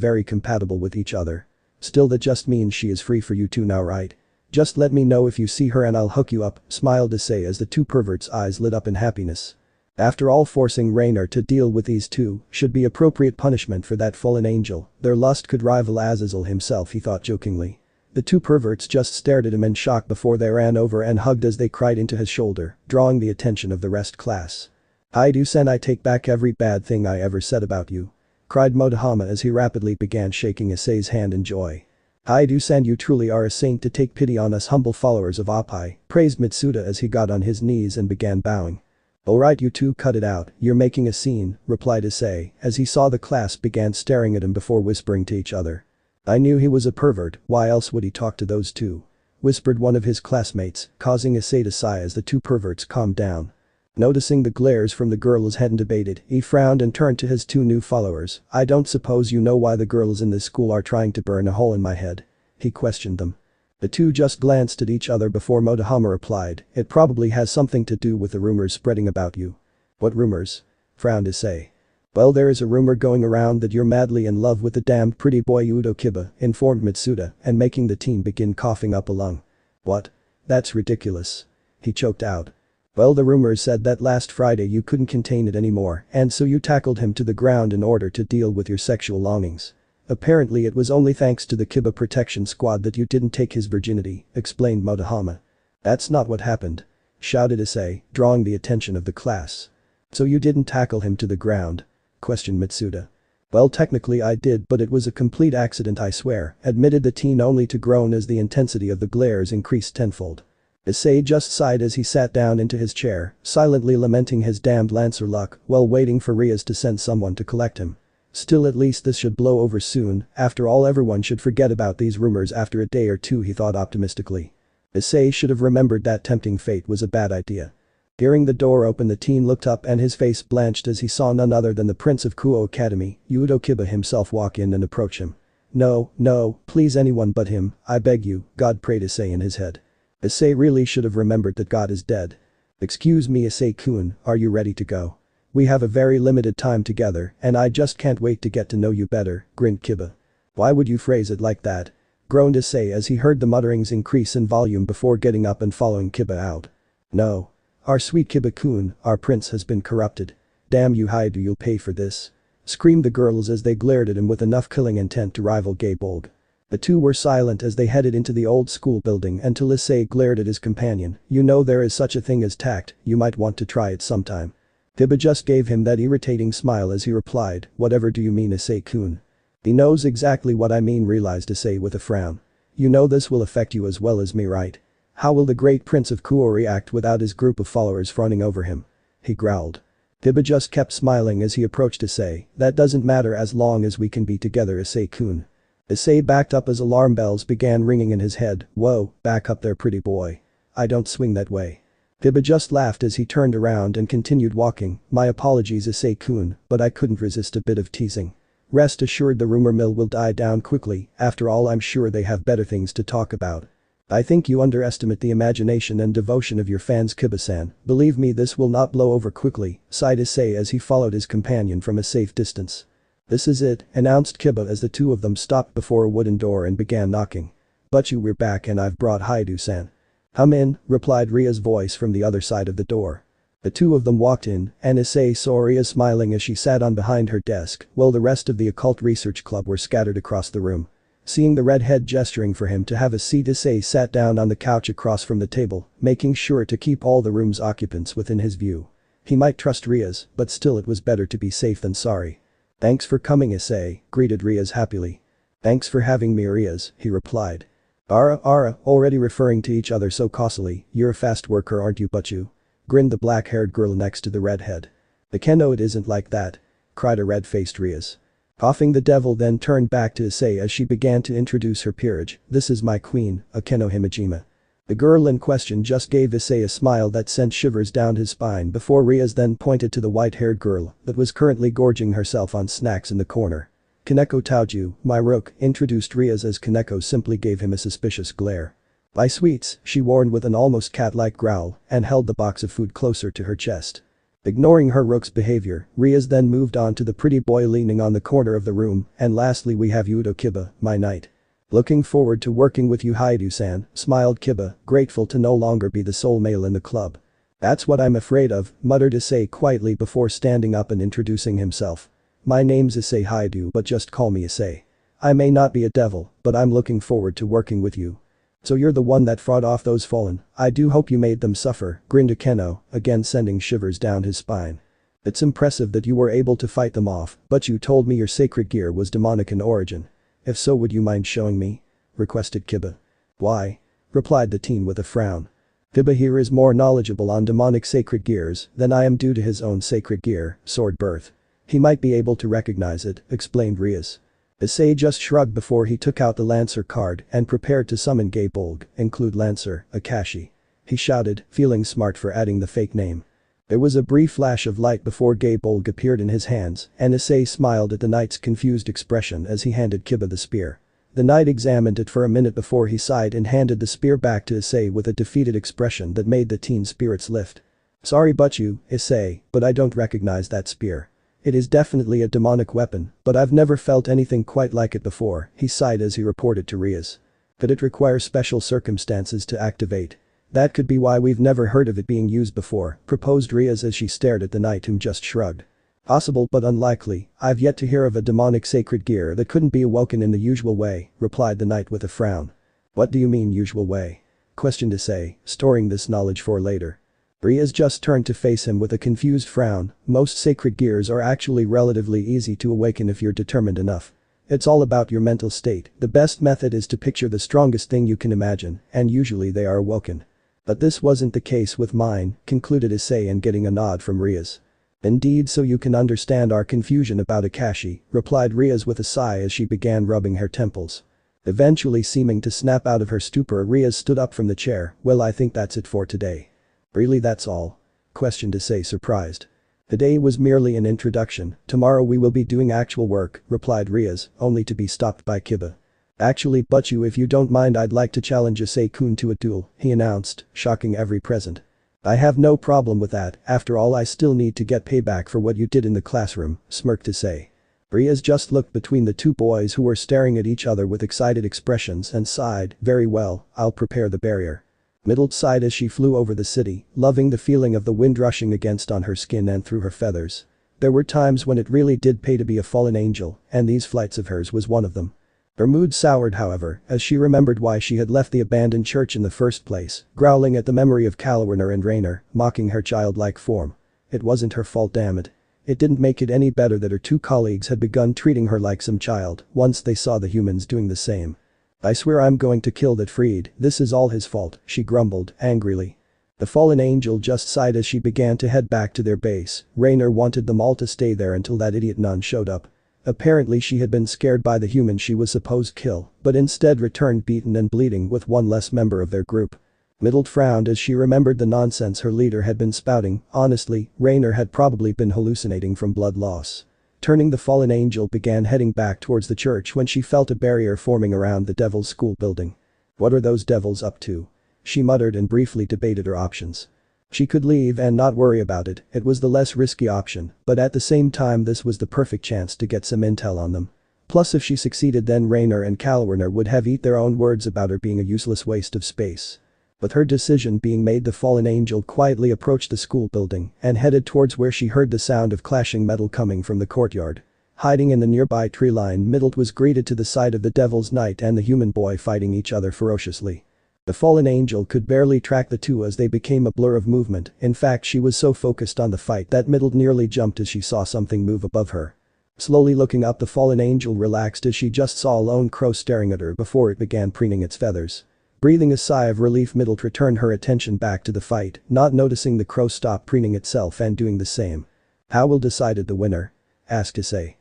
very compatible with each other. Still, that just means she is free for you two now, right? Just let me know if you see her and I'll hook you up," smiled Issei as the two perverts' eyes lit up in happiness. After all, forcing Rainer to deal with these two should be appropriate punishment for that fallen angel. Their lust could rival Azazel himself, he thought jokingly. The two perverts just stared at him in shock before they ran over and hugged as they cried into his shoulder, drawing the attention of the rest class. "Haidu-san, I take back every bad thing I ever said about you," cried Motohama as he rapidly began shaking Issei's hand in joy. "Haidu-san, you truly are a saint to take pity on us humble followers of Oppai," praised Mitsuda as he got on his knees and began bowing. "Alright, you two, cut it out, you're making a scene," replied Issei as he saw the class began staring at him before whispering to each other. "I knew he was a pervert, why else would he talk to those two?" whispered one of his classmates, causing Issei to sigh as the two perverts calmed down. Noticing the glares from the girls hadn't abated, he frowned and turned to his two new followers. "I don't suppose you know why the girls in this school are trying to burn a hole in my head?" he questioned them. The two just glanced at each other before Motohama replied, "It probably has something to do with the rumors spreading about you." "What rumors?" frowned Issei. "Well, there is a rumor going around that you're madly in love with the damned pretty boy Udo Kiba," informed Mitsuda, and making the teen begin coughing up a lung. "What? That's ridiculous," he choked out. "Well, the rumors said that last Friday you couldn't contain it anymore and so you tackled him to the ground in order to deal with your sexual longings. Apparently it was only thanks to the Kiba protection squad that you didn't take his virginity," explained Motohama. "That's not what happened," shouted Issei, drawing the attention of the class. "So you didn't tackle him to the ground?" questioned Mitsuda. "Well, technically I did, but it was a complete accident, I swear," admitted the teen, only to groan as the intensity of the glares increased tenfold. Issei just sighed as he sat down into his chair, silently lamenting his damned Lancer luck while waiting for Rias to send someone to collect him. Still, at least this should blow over soon, after all everyone should forget about these rumors after a day or two, he thought optimistically. Issei should have remembered that tempting fate was a bad idea. Hearing the door open, the teen looked up and his face blanched as he saw none other than the Prince of Kuo Academy, Yudo Kiba himself, walk in and approach him. No, no, please, anyone but him, I beg you, God prayed Issei in his head. Issei really should have remembered that God is dead. Excuse me, Issei-kun, are you ready to go? We have a very limited time together and I just can't wait to get to know you better, grinned Kiba. Why would you phrase it like that? Groaned Issei as he heard the mutterings increase in volume before getting up and following Kiba out. No. Our sweet Kiba-kun, our prince has been corrupted. Damn you, Haidu, you'll pay for this. Screamed the girls as they glared at him with enough killing intent to rival Gaebolg. The two were silent as they headed into the old school building until Issei glared at his companion. You know there is such a thing as tact, you might want to try it sometime. Kiba just gave him that irritating smile as he replied, whatever do you mean, Issei-kun? He knows exactly what I mean, realized Issei with a frown. You know this will affect you as well as me, right? How will the great Prince of Kuo react without his group of followers fawning over him? He growled. Kiba just kept smiling as he approached Issei. That doesn't matter as long as we can be together, Issei-kun. Issei backed up as alarm bells began ringing in his head. Whoa, back up there, pretty boy. I don't swing that way. Kiba just laughed as he turned around and continued walking. My apologies, Issei-kun, but I couldn't resist a bit of teasing. Rest assured the rumor mill will die down quickly, after all I'm sure they have better things to talk about. I think you underestimate the imagination and devotion of your fans, Kiba-san. Believe me, this will not blow over quickly, sighed Issei as he followed his companion from a safe distance. This is it, announced Kiba as the two of them stopped before a wooden door and began knocking. But we're back and I've brought Haidu-san. Come in, replied Ria's voice from the other side of the door. The two of them walked in, and Issei saw Ria smiling as she sat on behind her desk, while the rest of the occult research club were scattered across the room. Seeing the redhead gesturing for him to have a seat, Issei sat down on the couch across from the table, making sure to keep all the room's occupants within his view. He might trust Ria's, but still it was better to be safe than sorry. Thanks for coming, Issei, greeted Ria's happily. Thanks for having me, Ria's, he replied. Ara, already referring to each other so costly, you're a fast worker, aren't you, Butchu? Grinned the black-haired girl next to the redhead. The Keno, it isn't like that, cried a red-faced Rias. Coughing, the devil then turned back to Issei as she began to introduce her peerage. This is my queen, Akeno Himejima. The girl in question just gave Issei a smile that sent shivers down his spine before Rias then pointed to the white-haired girl that was currently gorging herself on snacks in the corner. Kaneko Taoju, my rook, introduced Rias as Kaneko simply gave him a suspicious glare. Buy sweets, she warned with an almost cat-like growl and held the box of food closer to her chest. Ignoring her rook's behavior, Rias then moved on to the pretty boy leaning on the corner of the room, and lastly we have Yudo Kiba, my knight. Looking forward to working with you, Haidu-san, smiled Kiba, grateful to no longer be the sole male in the club. That's what I'm afraid of, muttered Issei quietly before standing up and introducing himself. My name's Issei Haidu, but just call me Issei. I may not be a devil, but I'm looking forward to working with you. So you're the one that fought off those fallen, I do hope you made them suffer, grinned Akeno, again sending shivers down his spine. It's impressive that you were able to fight them off, but you told me your sacred gear was demonic in origin. If so, would you mind showing me? Requested Kiba. Why? Replied the teen with a frown. Kiba here is more knowledgeable on demonic sacred gears than I am due to his own sacred gear, Sword Birth. He might be able to recognize it, explained Rias. Issei just shrugged before he took out the Lancer card and prepared to summon Gaebolg, include Lancer, Akashi. He shouted, feeling smart for adding the fake name. There was a brief flash of light before Gaebolg appeared in his hands, and Issei smiled at the knight's confused expression as he handed Kiba the spear. The knight examined it for a minute before he sighed and handed the spear back to Issei with a defeated expression that made the teen's spirits lift. Sorry Butchu, Issei, but I don't recognize that spear. It is definitely a demonic weapon, but I've never felt anything quite like it before, he sighed as he reported to Rias. Could it require special circumstances to activate? That could be why we've never heard of it being used before, proposed Rias as she stared at the knight, whom just shrugged. Possible but unlikely, I've yet to hear of a demonic sacred gear that couldn't be awoken in the usual way, replied the knight with a frown. What do you mean usual way? Questioned Issei, storing this knowledge for later. Rias just turned to face him with a confused frown. Most sacred gears are actually relatively easy to awaken if you're determined enough. It's all about your mental state. The best method is to picture the strongest thing you can imagine, and usually they are awoken. But this wasn't the case with mine, concluded Issei, and getting a nod from Rias. Indeed, so you can understand our confusion about Akashi, replied Riaz with a sigh as she began rubbing her temples. Eventually seeming to snap out of her stupor, Riaz stood up from the chair. Well, I think that's it for today. Really, that's all? Questioned Issei, surprised. Today was merely an introduction, tomorrow we will be doing actual work, replied Riaz, only to be stopped by Kiba. Actually, but if you don't mind, I'd like to challenge Issei-kun to a duel, he announced, shocking every present. I have no problem with that, after all I still need to get payback for what you did in the classroom, smirked Issei. Riaz just looked between the two boys who were staring at each other with excited expressions and sighed. Very well, I'll prepare the barrier. Middle sighed as she flew over the city, loving the feeling of the wind rushing against on her skin and through her feathers. There were times when it really did pay to be a fallen angel, and these flights of hers was one of them. Her mood soured, however, as she remembered why she had left the abandoned church in the first place, growling at the memory of Kalwerner and Rainer, mocking her childlike form. It wasn't her fault, damn it. It didn't make it any better that her two colleagues had begun treating her like some child once they saw the humans doing the same. I swear I'm going to kill that Fried, this is all his fault, she grumbled, angrily. The fallen angel just sighed as she began to head back to their base. Rainer wanted them all to stay there until that idiot nun showed up. Apparently she had been scared by the human she was supposed to kill, but instead returned beaten and bleeding with one less member of their group. Middle frowned as she remembered the nonsense her leader had been spouting. Honestly, Rainer had probably been hallucinating from blood loss. Turning, the fallen angel began heading back towards the church when she felt a barrier forming around the devil's school building. What are those devils up to? She muttered and briefly debated her options. She could leave and not worry about it, it was the less risky option, but at the same time this was the perfect chance to get some intel on them. Plus if she succeeded, then Rainer and Kalwerner would have eat their own words about her being a useless waste of space. With her decision being made, the fallen angel quietly approached the school building and headed towards where she heard the sound of clashing metal coming from the courtyard. Hiding in the nearby tree line, Middle was greeted to the sight of the Devil's Knight and the human boy fighting each other ferociously. The fallen angel could barely track the two as they became a blur of movement. In fact, she was so focused on the fight that Middle nearly jumped as she saw something move above her. Slowly looking up, the fallen angel relaxed as she just saw a lone crow staring at her before it began preening its feathers. Breathing a sigh of relief, Middle returned her attention back to the fight, not noticing the crow stop preening itself and doing the same. How will decided the winner? Asked Issei.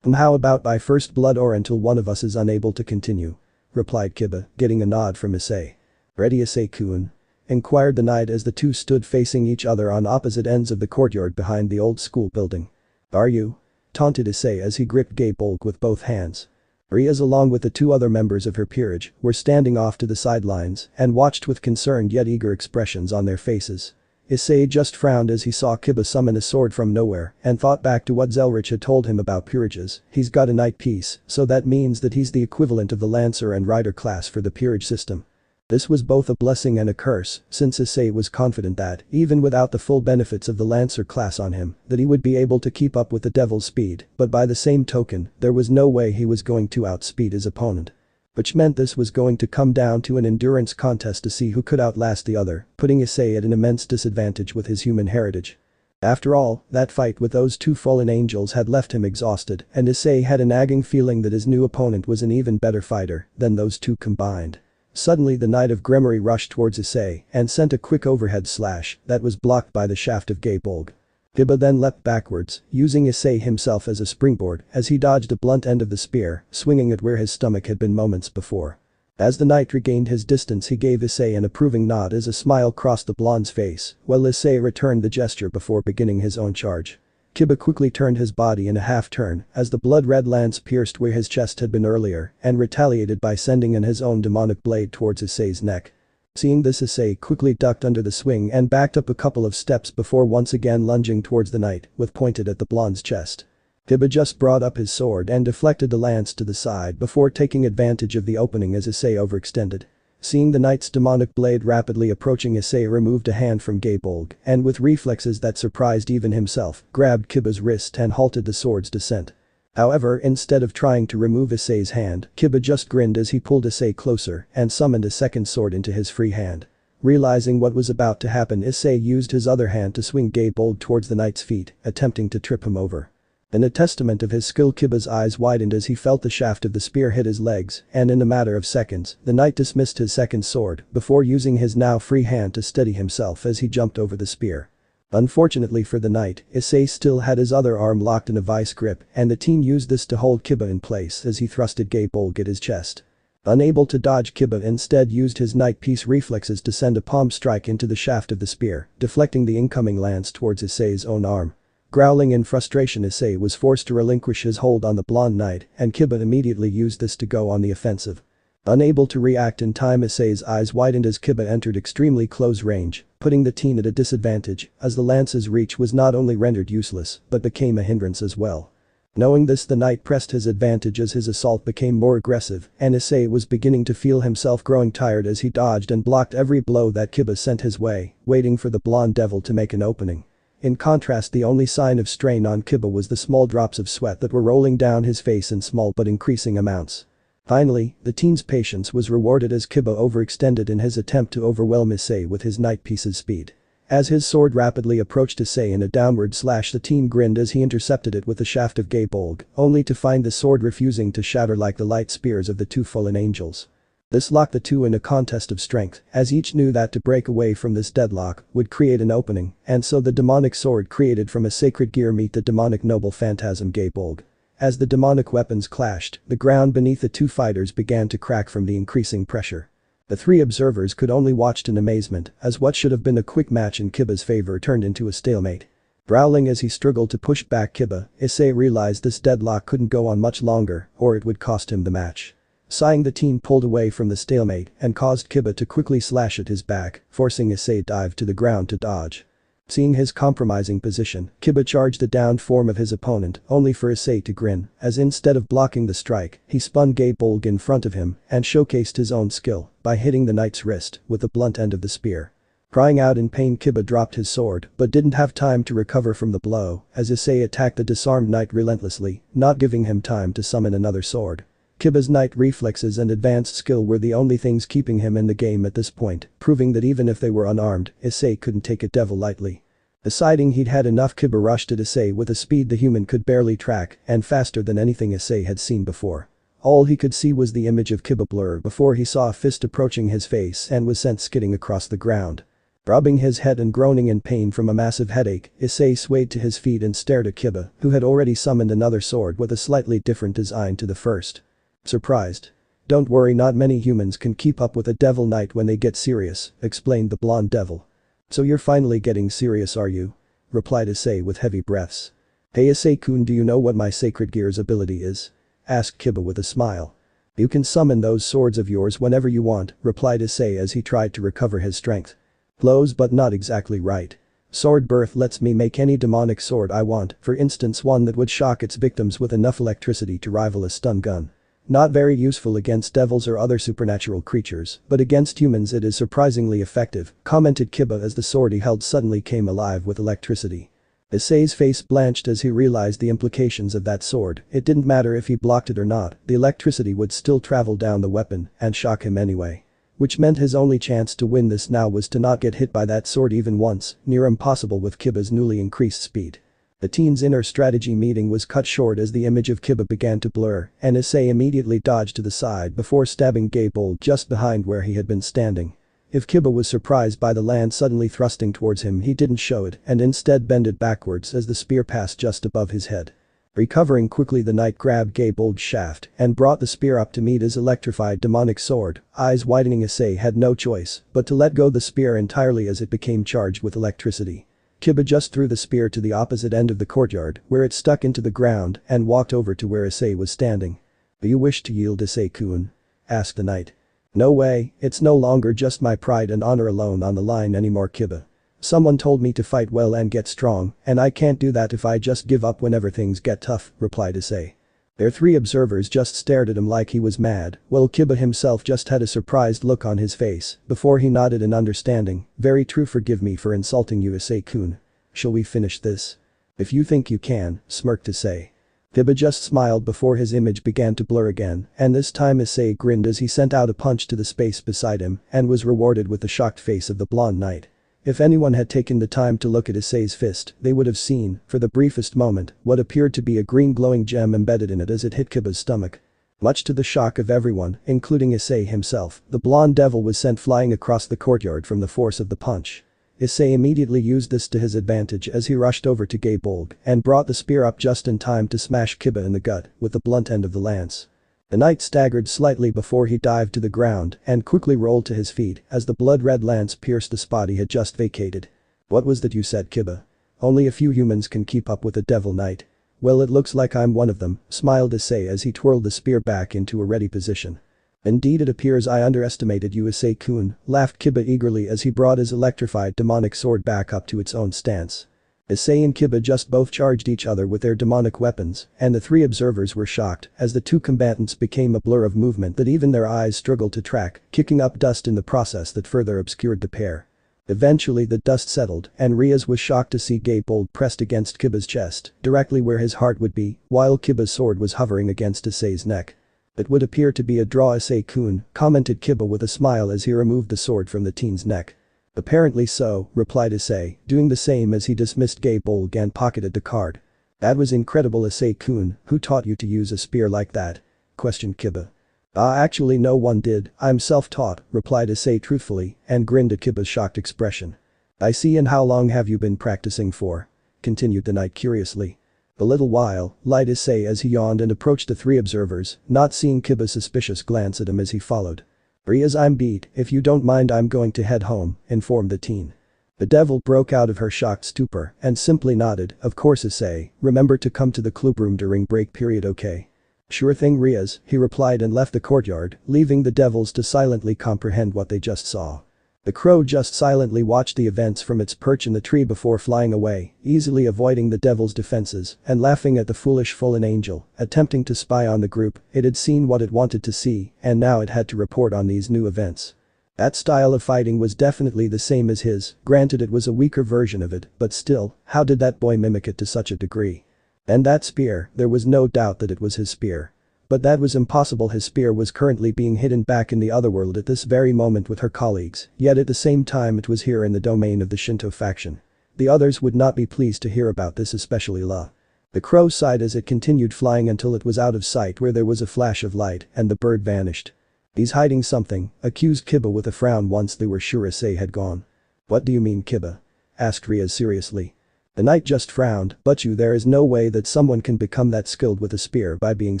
How about by first blood or until one of us is unable to continue? Replied Kiba, getting a nod from Issei. Ready, Issei-kun? Inquired the knight as the two stood facing each other on opposite ends of the courtyard behind the old school building. Are you? Taunted Issei as he gripped Gay-Bolg with both hands. Riaz, along with the two other members of her peerage, were standing off to the sidelines and watched with concerned yet eager expressions on their faces. Issei just frowned as he saw Kiba summon a sword from nowhere and thought back to what Zelrich had told him about peerages. He's got a knight piece, so that means that he's the equivalent of the Lancer and Rider class for the peerage system. This was both a blessing and a curse, since Issei was confident that, even without the full benefits of the Lancer class on him, that he would be able to keep up with the Devil's speed, but by the same token, there was no way he was going to outspeed his opponent. Which meant this was going to come down to an endurance contest to see who could outlast the other, putting Issei at an immense disadvantage with his human heritage. After all, that fight with those two fallen angels had left him exhausted, and Issei had a nagging feeling that his new opponent was an even better fighter than those two combined. Suddenly the Knight of Gremory rushed towards Issei and sent a quick overhead slash that was blocked by the shaft of Gay-Bolg. Kiba then leapt backwards, using Issei himself as a springboard as he dodged the blunt end of the spear, swinging it where his stomach had been moments before. As the knight regained his distance, he gave Issei an approving nod as a smile crossed the blonde's face, while Issei returned the gesture before beginning his own charge. Kiba quickly turned his body in a half-turn as the blood-red lance pierced where his chest had been earlier and retaliated by sending in his own demonic blade towards Issei's neck. Seeing this, Issei quickly ducked under the swing and backed up a couple of steps before once again lunging towards the knight, with pointed at the blonde's chest. Kiba just brought up his sword and deflected the lance to the side before taking advantage of the opening as Issei overextended. Seeing the knight's demonic blade rapidly approaching, Issei removed a hand from Gay-Bolg and with reflexes that surprised even himself, grabbed Kiba's wrist and halted the sword's descent. However, instead of trying to remove Issei's hand, Kiba just grinned as he pulled Issei closer and summoned a second sword into his free hand. Realizing what was about to happen, Issei used his other hand to swing Gay-Bolg towards the knight's feet, attempting to trip him over. In a testament of his skill, Kiba's eyes widened as he felt the shaft of the spear hit his legs, and in a matter of seconds, the knight dismissed his second sword before using his now free hand to steady himself as he jumped over the spear. Unfortunately for the knight, Issei still had his other arm locked in a vice grip and the teen used this to hold Kiba in place as he thrusted Gabolg at his chest. Unable to dodge, Kiba instead used his knight piece reflexes to send a palm strike into the shaft of the spear, deflecting the incoming lance towards Issei's own arm. Growling in frustration, Issei was forced to relinquish his hold on the blonde knight and Kiba immediately used this to go on the offensive. Unable to react in time, Issei's eyes widened as Kiba entered extremely close range, putting the teen at a disadvantage as the lance's reach was not only rendered useless but became a hindrance as well. Knowing this, the knight pressed his advantage as his assault became more aggressive and Issei was beginning to feel himself growing tired as he dodged and blocked every blow that Kiba sent his way, waiting for the blonde devil to make an opening. In contrast, the only sign of strain on Kiba was the small drops of sweat that were rolling down his face in small but increasing amounts. Finally, the teen's patience was rewarded as Kiba overextended in his attempt to overwhelm Issei with his knight piece's speed. As his sword rapidly approached Issei in a downward slash, the teen grinned as he intercepted it with the shaft of Gabolg, only to find the sword refusing to shatter like the light spears of the two fallen angels. This locked the two in a contest of strength, as each knew that to break away from this deadlock would create an opening, and so the demonic sword created from a sacred gear met the demonic noble phantasm Gabolg. As the demonic weapons clashed, the ground beneath the two fighters began to crack from the increasing pressure. The three observers could only watch in amazement as what should have been a quick match in Kiba's favor turned into a stalemate. Growling as he struggled to push back Kiba, Issei realized this deadlock couldn't go on much longer or it would cost him the match. Sighing, the teen pulled away from the stalemate and caused Kiba to quickly slash at his back, forcing Issei to dive to the ground to dodge. Seeing his compromising position, Kiba charged the downed form of his opponent only for Issei to grin as instead of blocking the strike, he spun Gabolg in front of him and showcased his own skill by hitting the knight's wrist with the blunt end of the spear. Crying out in pain, Kiba dropped his sword but didn't have time to recover from the blow as Issei attacked the disarmed knight relentlessly, not giving him time to summon another sword. Kiba's knight reflexes and advanced skill were the only things keeping him in the game at this point, proving that even if they were unarmed, Issei couldn't take a devil lightly. Deciding he'd had enough, Kiba rushed at Issei with a speed the human could barely track and faster than anything Issei had seen before. All he could see was the image of Kiba blur before he saw a fist approaching his face and was sent skidding across the ground. Rubbing his head and groaning in pain from a massive headache, Issei swayed to his feet and stared at Kiba, who had already summoned another sword with a slightly different design to the first. Surprised? Don't worry, not many humans can keep up with a devil knight when they get serious, explained the blonde devil. So you're finally getting serious, are you? Replied Issei with heavy breaths. Hey Issei-kun, do you know what my sacred gear's ability is? Asked Kiba with a smile. You can summon those swords of yours whenever you want, replied Issei as he tried to recover his strength. Close but not exactly right. Sword birth lets me make any demonic sword I want, for instance one that would shock its victims with enough electricity to rival a stun gun. Not very useful against devils or other supernatural creatures, but against humans it is surprisingly effective, commented Kiba as the sword he held suddenly came alive with electricity. Issei's face blanched as he realized the implications of that sword. It didn't matter if he blocked it or not, the electricity would still travel down the weapon and shock him anyway. Which meant his only chance to win this now was to not get hit by that sword even once, near impossible with Kiba's newly increased speed. The teen's inner strategy meeting was cut short as the image of Kiba began to blur and Issei immediately dodged to the side before stabbing Gabolg just behind where he had been standing. If Kiba was surprised by the lance suddenly thrusting towards him, he didn't show it and instead bended backwards as the spear passed just above his head. Recovering quickly, the knight grabbed Gabolg's shaft and brought the spear up to meet his electrified demonic sword. Eyes widening, Issei had no choice but to let go the spear entirely as it became charged with electricity. Kiba just threw the spear to the opposite end of the courtyard where it stuck into the ground and walked over to where Issei was standing. Do you wish to yield, Issei-kun? Asked the knight. No way, it's no longer just my pride and honor alone on the line anymore, Kiba. Someone told me to fight well and get strong, and I can't do that if I just give up whenever things get tough, replied Issei. Their three observers just stared at him like he was mad, while Kiba himself just had a surprised look on his face before he nodded in understanding. Very true, forgive me for insulting you, Issei-kun. Shall we finish this? If you think you can, smirked Issei. Kiba just smiled before his image began to blur again, and this time Issei grinned as he sent out a punch to the space beside him and was rewarded with the shocked face of the blonde knight. If anyone had taken the time to look at Issei's fist, they would have seen, for the briefest moment, what appeared to be a green glowing gem embedded in it as it hit Kiba's stomach. Much to the shock of everyone, including Issei himself, the blonde devil was sent flying across the courtyard from the force of the punch. Issei immediately used this to his advantage as he rushed over to Gaybolg and brought the spear up just in time to smash Kiba in the gut with the blunt end of the lance. The knight staggered slightly before he dived to the ground and quickly rolled to his feet as the blood-red lance pierced the spot he had just vacated. "What was that you said, Kiba? Only a few humans can keep up with a devil knight." "Well, it looks like I'm one of them," smiled Issei as he twirled the spear back into a ready position. "Indeed, it appears I underestimated you, Issei-kun," laughed Kiba eagerly as he brought his electrified demonic sword back up to its own stance. Issei and Kiba just both charged each other with their demonic weapons, and the three observers were shocked as the two combatants became a blur of movement that even their eyes struggled to track, kicking up dust in the process that further obscured the pair. Eventually the dust settled and Riaz was shocked to see Gaybold pressed against Kiba's chest, directly where his heart would be, while Kiba's sword was hovering against Issei's neck. "It would appear to be a draw, Issei-kun," commented Kiba with a smile as he removed the sword from the teen's neck. "Apparently so," replied Issei, doing the same as he dismissed Gaybold and pocketed the card. "That was incredible, Issei-kun, who taught you to use a spear like that?" questioned Kiba. Actually no one did, I'm self-taught," replied Issei truthfully and grinned at Kiba's shocked expression. "I see, and how long have you been practicing for?" continued the knight curiously. "A little while," lied Issei as he yawned and approached the three observers, not seeing Kiba's suspicious glance at him as he followed. "Riaz, I'm beat, if you don't mind I'm going to head home," informed the teen. The devil broke out of her shocked stupor and simply nodded. "Of course, Issei, remember to come to the clubroom during break period, okay?" "Sure thing, Riaz," he replied and left the courtyard, leaving the devils to silently comprehend what they just saw. The crow just silently watched the events from its perch in the tree before flying away, easily avoiding the devil's defenses and laughing at the foolish fallen angel, attempting to spy on the group. It had seen what it wanted to see and now it had to report on these new events. That style of fighting was definitely the same as his, granted it was a weaker version of it, but still, how did that boy mimic it to such a degree? And that spear, there was no doubt that it was his spear. But that was impossible. His spear was currently being hidden back in the otherworld at this very moment with her colleagues, yet at the same time it was here in the domain of the Shinto faction. The others would not be pleased to hear about this, especially La. The crow sighed as it continued flying until it was out of sight where there was a flash of light and the bird vanished. "He's hiding something," accused Kiba with a frown once they were sure Issei had gone. "What do you mean, Kiba?" asked Riaz seriously. The knight just frowned. "But there is no way that someone can become that skilled with a spear by being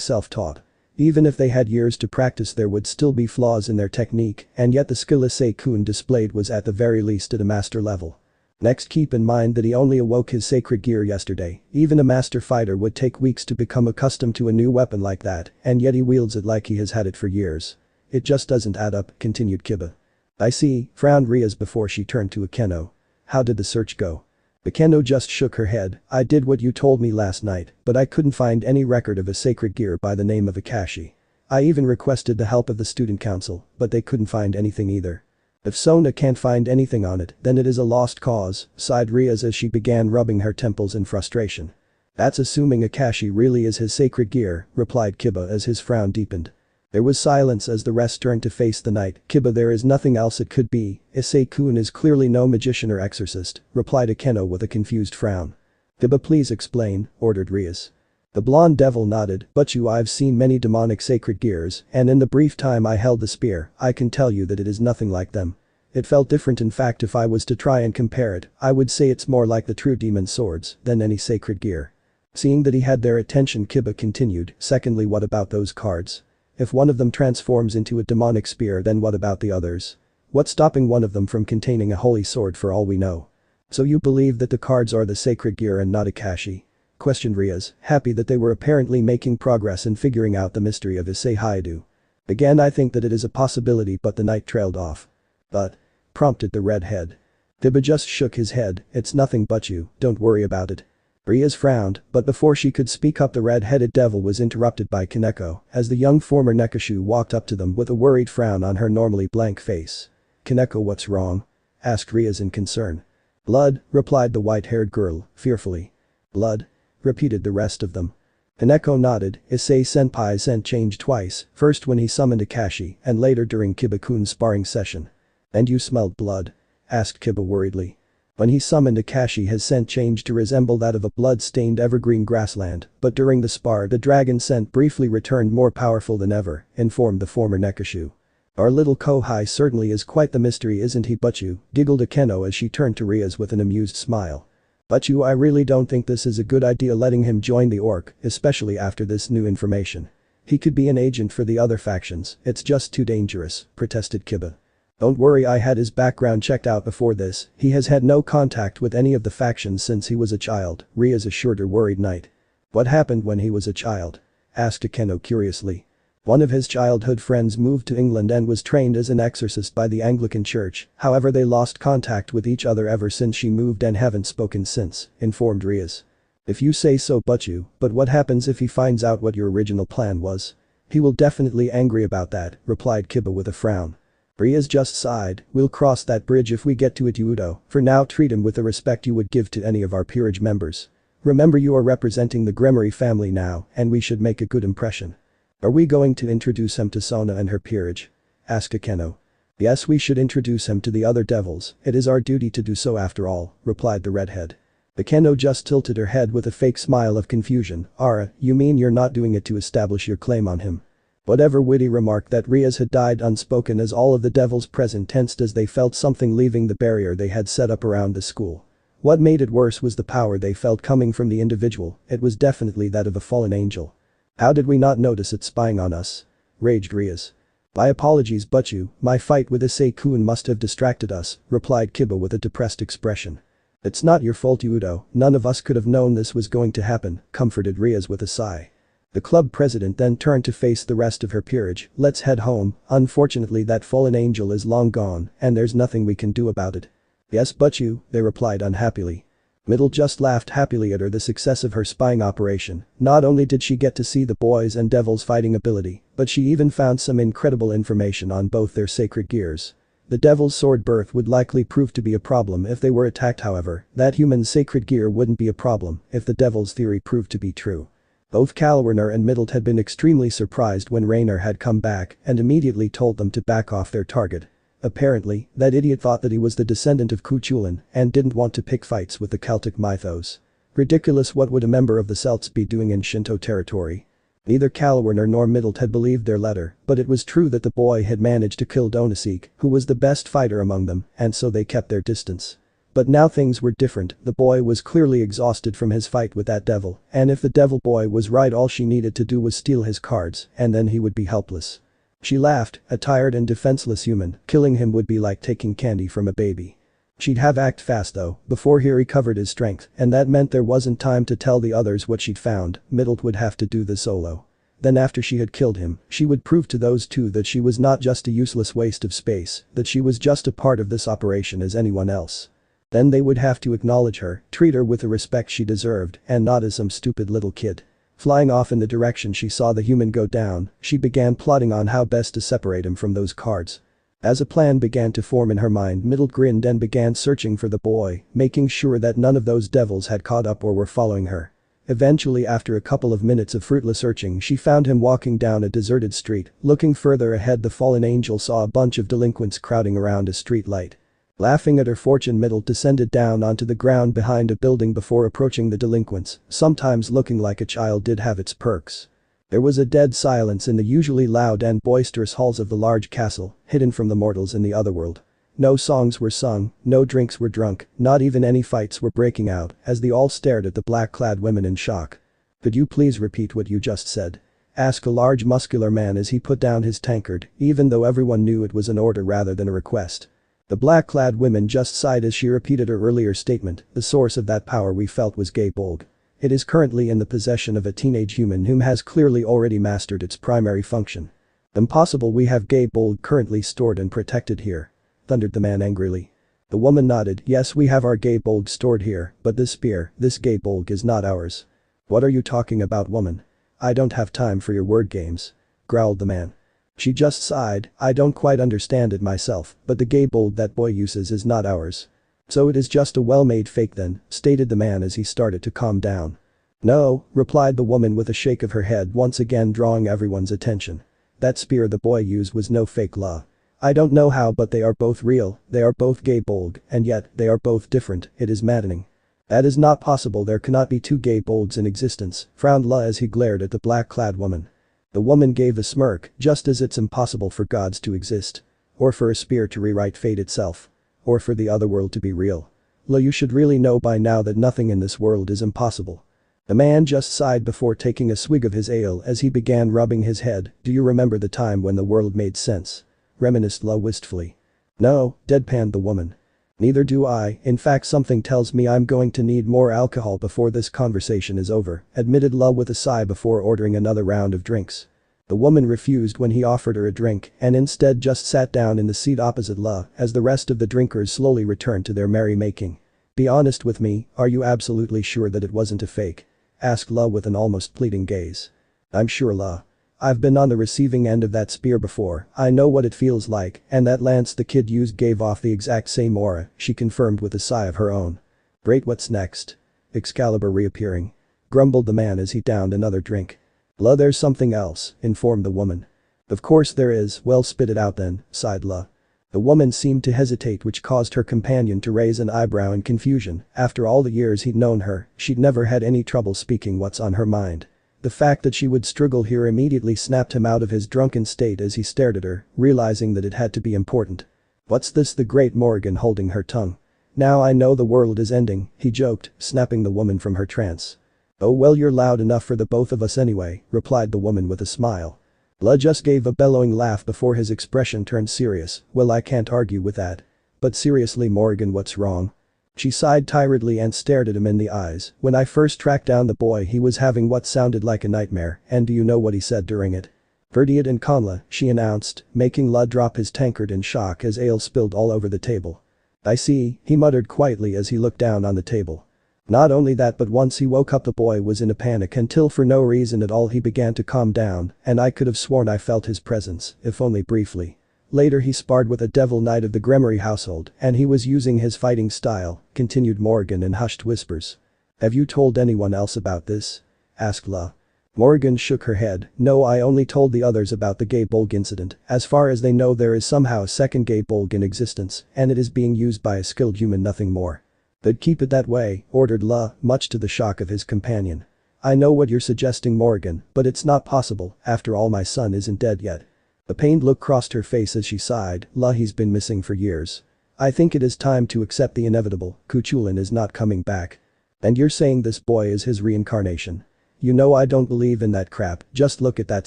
self-taught. Even if they had years to practice there would still be flaws in their technique, and yet the skill Issei-kun displayed was at the very least at a master level. Next, keep in mind that he only awoke his sacred gear yesterday. Even a master fighter would take weeks to become accustomed to a new weapon like that, and yet he wields it like he has had it for years. It just doesn't add up," continued Kiba. "I see," frowned Riaz before she turned to Akeno. "How did the search go?" Akeno just shook her head. "I did what you told me last night, but I couldn't find any record of a sacred gear by the name of Akashi. I even requested the help of the student council, but they couldn't find anything either." "If Sona can't find anything on it, then it is a lost cause," sighed Riaz as she began rubbing her temples in frustration. "That's assuming Akashi really is his sacred gear," replied Kiba as his frown deepened. There was silence as the rest turned to face the knight. "Kiba, there is nothing else it could be. Issei-kun is clearly no magician or exorcist," replied Akeno with a confused frown. "Kiba, please explain," ordered Riaz. The blonde devil nodded. "But I've seen many demonic sacred gears, and in the brief time I held the spear, I can tell you that it is nothing like them. It felt different. In fact, if I was to try and compare it, I would say it's more like the true demon swords than any sacred gear." Seeing that he had their attention, Kiba continued, "Secondly, what about those cards? If one of them transforms into a demonic spear, then what about the others? What's stopping one of them from containing a holy sword for all we know?" "So you believe that the cards are the sacred gear and not Akashi?" questioned Riaz, happy that they were apparently making progress in figuring out the mystery of Issei Haidu. "Again, I think that it is a possibility, but the knight trailed off." "But?" prompted the redhead. Kiba just shook his head. "It's nothing but don't worry about it." Riaz frowned, but before she could speak up the red-headed devil was interrupted by Kaneko as the young former Nekashu walked up to them with a worried frown on her normally blank face. "Kaneko, what's wrong?" asked Riaz in concern. "Blood," replied the white-haired girl, fearfully. "Blood?" repeated the rest of them. Kaneko nodded. "Issei-senpai sent change twice, first when he summoned Akashi and later during Kiba-kun's sparring session." "And you smelled blood?" asked Kiba worriedly. "When he summoned Akashi, his scent changed to resemble that of a blood-stained evergreen grassland, but during the spar the dragon scent briefly returned more powerful than ever," informed the former Nekashu. Our little Kohai certainly is quite the mystery, isn't he, Butchu? Giggled Akeno as she turned to Riaz with an amused smile. Butchu, I really don't think this is a good idea letting him join the orc, especially after this new information. He could be an agent for the other factions, it's just too dangerous, protested Kiba. Don't worry, I had his background checked out before this, he has had no contact with any of the factions since he was a child, Riaz assured her worried knight. What happened when he was a child? Asked Akeno curiously. One of his childhood friends moved to England and was trained as an exorcist by the Anglican Church, however they lost contact with each other ever since she moved and haven't spoken since, informed Riaz. If you say so, Butchu, but what happens if he finds out what your original plan was? He will definitely angry about that, replied Kiba with a frown. Riaz just sighed, we'll cross that bridge if we get to it, Udo, for now treat him with the respect you would give to any of our peerage members. Remember, you are representing the Gremory family now, and we should make a good impression. Are we going to introduce him to Sona and her peerage? Asked Akeno. Yes, we should introduce him to the other devils, it is our duty to do so after all, replied the redhead. Akeno just tilted her head with a fake smile of confusion. Ara, you mean you're not doing it to establish your claim on him? Whatever witty remark that Riaz had died unspoken as all of the devils present tensed as they felt something leaving the barrier they had set up around the school. What made it worse was the power they felt coming from the individual, it was definitely that of a fallen angel. How did we not notice it spying on us? Raged Riaz. My apologies, Butchu, my fight with Issei-kun must have distracted us, replied Kiba with a depressed expression. It's not your fault, Udo, none of us could have known this was going to happen, comforted Riaz with a sigh. The club president then turned to face the rest of her peerage. Let's head home, unfortunately that fallen angel is long gone and there's nothing we can do about it. Yes, Butchu, they replied unhappily. Middle just laughed happily at the success of her spying operation. Not only did she get to see the boys and devils fighting ability, but she even found some incredible information on both their sacred gears. The devil's sword birth would likely prove to be a problem if they were attacked, however, that human's sacred gear wouldn't be a problem if the devil's theory proved to be true. Both Kalwerner and Middle had been extremely surprised when Raynor had come back and immediately told them to back off their target. Apparently, that idiot thought that he was the descendant of Kuchulin and didn't want to pick fights with the Celtic mythos. Ridiculous, what would a member of the Celts be doing in Shinto territory? Neither Kalwerner nor Middle had believed their letter, but it was true that the boy had managed to kill Donosik, who was the best fighter among them, and so they kept their distance. But now things were different, the boy was clearly exhausted from his fight with that devil, and if the devil boy was right, all she needed to do was steal his cards, and then he would be helpless. She laughed, a tired and defenseless human, killing him would be like taking candy from a baby. She'd have act fast though, before he recovered his strength, and that meant there wasn't time to tell the others what she'd found. Middle would have to do the solo. Then after she had killed him, she would prove to those two that she was not just a useless waste of space, that she was just a part of this operation as anyone else. Then they would have to acknowledge her, treat her with the respect she deserved, and not as some stupid little kid. Flying off in the direction she saw the human go down, she began plotting on how best to separate him from those cards. As a plan began to form in her mind, Middle grinned and began searching for the boy, making sure that none of those devils had caught up or were following her. Eventually, after a couple of minutes of fruitless searching, she found him walking down a deserted street. Looking further ahead, the fallen angel saw a bunch of delinquents crowding around a street light. Laughing at her fortune, Middle descended down onto the ground behind a building before approaching the delinquents. Sometimes looking like a child did have its perks. There was a dead silence in the usually loud and boisterous halls of the large castle, hidden from the mortals in the otherworld. No songs were sung, no drinks were drunk, not even any fights were breaking out, as they all stared at the black-clad women in shock. Could you please repeat what you just said? Asked a large muscular man as he put down his tankard, even though everyone knew it was an order rather than a request. The black-clad woman just sighed as she repeated her earlier statement. The source of that power we felt was Gay Bolg. It is currently in the possession of a teenage human whom has clearly already mastered its primary function. Impossible, we have Gay Bolg currently stored and protected here. Thundered the man angrily. The woman nodded. Yes, we have our Gay Bolg stored here, but this spear, this Gay Bolg is not ours. What are you talking about, woman? I don't have time for your word games. Growled the man. She just sighed. I don't quite understand it myself, but the Gay Bolg that boy uses is not ours. So it is just a well-made fake then, stated the man as he started to calm down. No, replied the woman with a shake of her head, once again drawing everyone's attention. That spear the boy used was no fake law. I don't know how, but they are both real, they are both Gay Bolg, and yet, they are both different. It is maddening. That is not possible, there cannot be two Gay Bolgs in existence, frowned La as he glared at the black-clad woman. The woman gave a smirk, just as it's impossible for gods to exist. Or for a spear to rewrite fate itself. Or for the other world to be real. You should really know by now that nothing in this world is impossible. The man just sighed before taking a swig of his ale as he began rubbing his head. Do you remember the time when the world made sense? Reminisced Lu wistfully. No, deadpanned the woman. Neither do I, in fact something tells me I'm going to need more alcohol before this conversation is over, admitted Lu with a sigh before ordering another round of drinks. The woman refused when he offered her a drink and instead just sat down in the seat opposite Lu as the rest of the drinkers slowly returned to their merrymaking. Be honest with me, are you absolutely sure that it wasn't a fake? Asked Lu with an almost pleading gaze. I'm sure, Lu. I've been on the receiving end of that spear before, I know what it feels like, and that lance the kid used gave off the exact same aura, she confirmed with a sigh of her own. Great, what's next? Excalibur reappearing. Grumbled the man as he downed another drink. Lu, there's something else, informed the woman. Of course there is, well spit it out then, sighed Lu. The woman seemed to hesitate, which caused her companion to raise an eyebrow in confusion. After all the years he'd known her, she'd never had any trouble speaking what's on her mind. The fact that she would struggle here immediately snapped him out of his drunken state as he stared at her, realizing that it had to be important. What's this, the great Morrigan holding her tongue. Now I know the world is ending, he joked, snapping the woman from her trance. Oh well, you're loud enough for the both of us anyway, replied the woman with a smile. Lu just gave a bellowing laugh before his expression turned serious. Well, I can't argue with that. But seriously, Morrigan, what's wrong? She sighed tiredly and stared at him in the eyes. When I first tracked down the boy, he was having what sounded like a nightmare, and do you know what he said during it? Perverted and Conla, she announced, making Lu drop his tankard in shock as ale spilled all over the table. I see, he muttered quietly as he looked down on the table. Not only that, but once he woke up the boy was in a panic until for no reason at all he began to calm down, and I could have sworn I felt his presence, if only briefly. Later he sparred with a devil knight of the Gremory household, and he was using his fighting style, continued Morrigan in hushed whispers. Have you told anyone else about this? Asked Lu. Morrigan shook her head. No, I only told the others about the gay bulg incident. As far as they know, there is somehow a second gay bulg in existence, and it is being used by a skilled human, nothing more. Then keep it that way, ordered Lu, much to the shock of his companion. I know what you're suggesting, Morrigan, but it's not possible, after all my son isn't dead yet. A pained look crossed her face as she sighed. Lu, he's been missing for years. I think it is time to accept the inevitable, Cuchulainn is not coming back. And you're saying this boy is his reincarnation? You know I don't believe in that crap, just look at that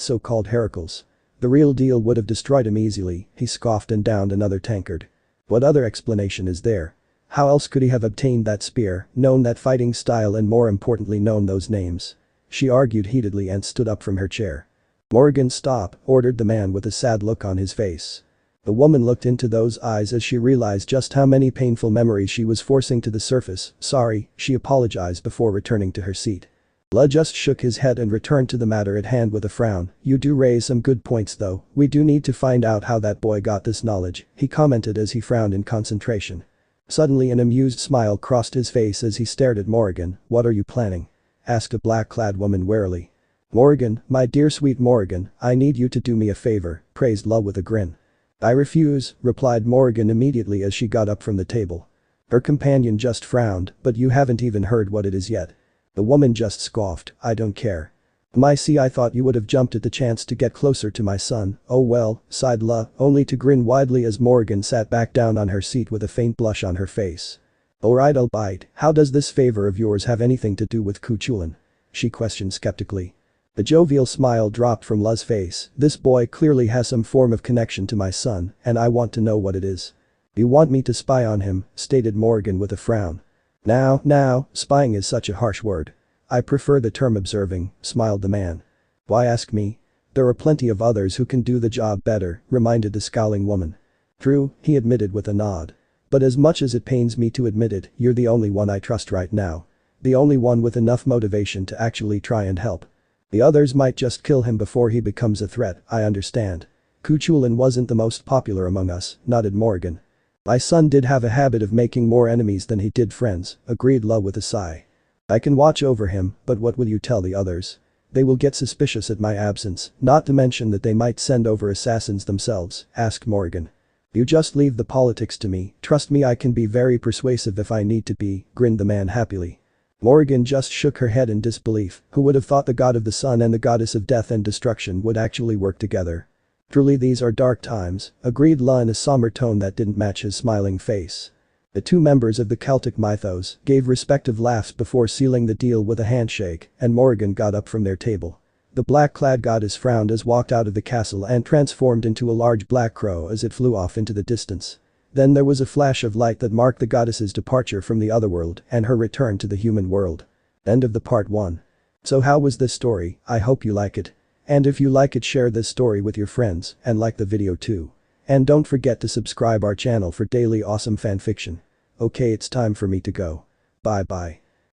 so-called Heracles. The real deal would have destroyed him easily, he scoffed and downed another tankard. What other explanation is there? How else could he have obtained that spear, known that fighting style, and more importantly known those names? She argued heatedly and stood up from her chair. Morrigan, stop, ordered the man with a sad look on his face. The woman looked into those eyes as she realized just how many painful memories she was forcing to the surface. Sorry, she apologized before returning to her seat. Lu just shook his head and returned to the matter at hand with a frown. You do raise some good points though, we do need to find out how that boy got this knowledge, he commented as he frowned in concentration. Suddenly an amused smile crossed his face as he stared at Morrigan. What are you planning? Asked a black-clad woman warily. Morrigan, my dear sweet Morrigan, I need you to do me a favor, praised Lu with a grin. I refuse, replied Morrigan immediately as she got up from the table. Her companion just frowned, but you haven't even heard what it is yet. The woman just scoffed, I don't care. I thought you would have jumped at the chance to get closer to my son. Oh well, sighed Lu, only to grin widely as Morrigan sat back down on her seat with a faint blush on her face. Alright, I'll bite. How does this favor of yours have anything to do with Cuchulainn? She questioned skeptically. The jovial smile dropped from Lu's face. This boy clearly has some form of connection to my son, and I want to know what it is. You want me to spy on him, stated Morrigan with a frown. Now, spying is such a harsh word. I prefer the term observing, smiled the man. Why ask me? There are plenty of others who can do the job better, reminded the scowling woman. True, he admitted with a nod. But as much as it pains me to admit it, you're the only one I trust right now. The only one with enough motivation to actually try and help. The others might just kill him before he becomes a threat, I understand. Cuchulainn wasn't the most popular among us, nodded Morrigan. My son did have a habit of making more enemies than he did friends, agreed Lu with a sigh. I can watch over him, but what will you tell the others? They will get suspicious at my absence, not to mention that they might send over assassins themselves, asked Morrigan. You just leave the politics to me, trust me I can be very persuasive if I need to be, grinned the man happily. Morrigan just shook her head in disbelief. Who would have thought the god of the sun and the goddess of death and destruction would actually work together? Truly these are dark times, agreed La in a somber tone that didn't match his smiling face. The two members of the Celtic mythos gave respective laughs before sealing the deal with a handshake, and Morrigan got up from their table. The black-clad goddess frowned as walked out of the castle and transformed into a large black crow as it flew off into the distance. Then there was a flash of light that marked the goddess's departure from the otherworld and her return to the human world. End of the part 1. So how was this story? I hope you like it. And if you like it, share this story with your friends and like the video too. And don't forget to subscribe our channel for daily awesome fanfiction. Okay, it's time for me to go. Bye bye.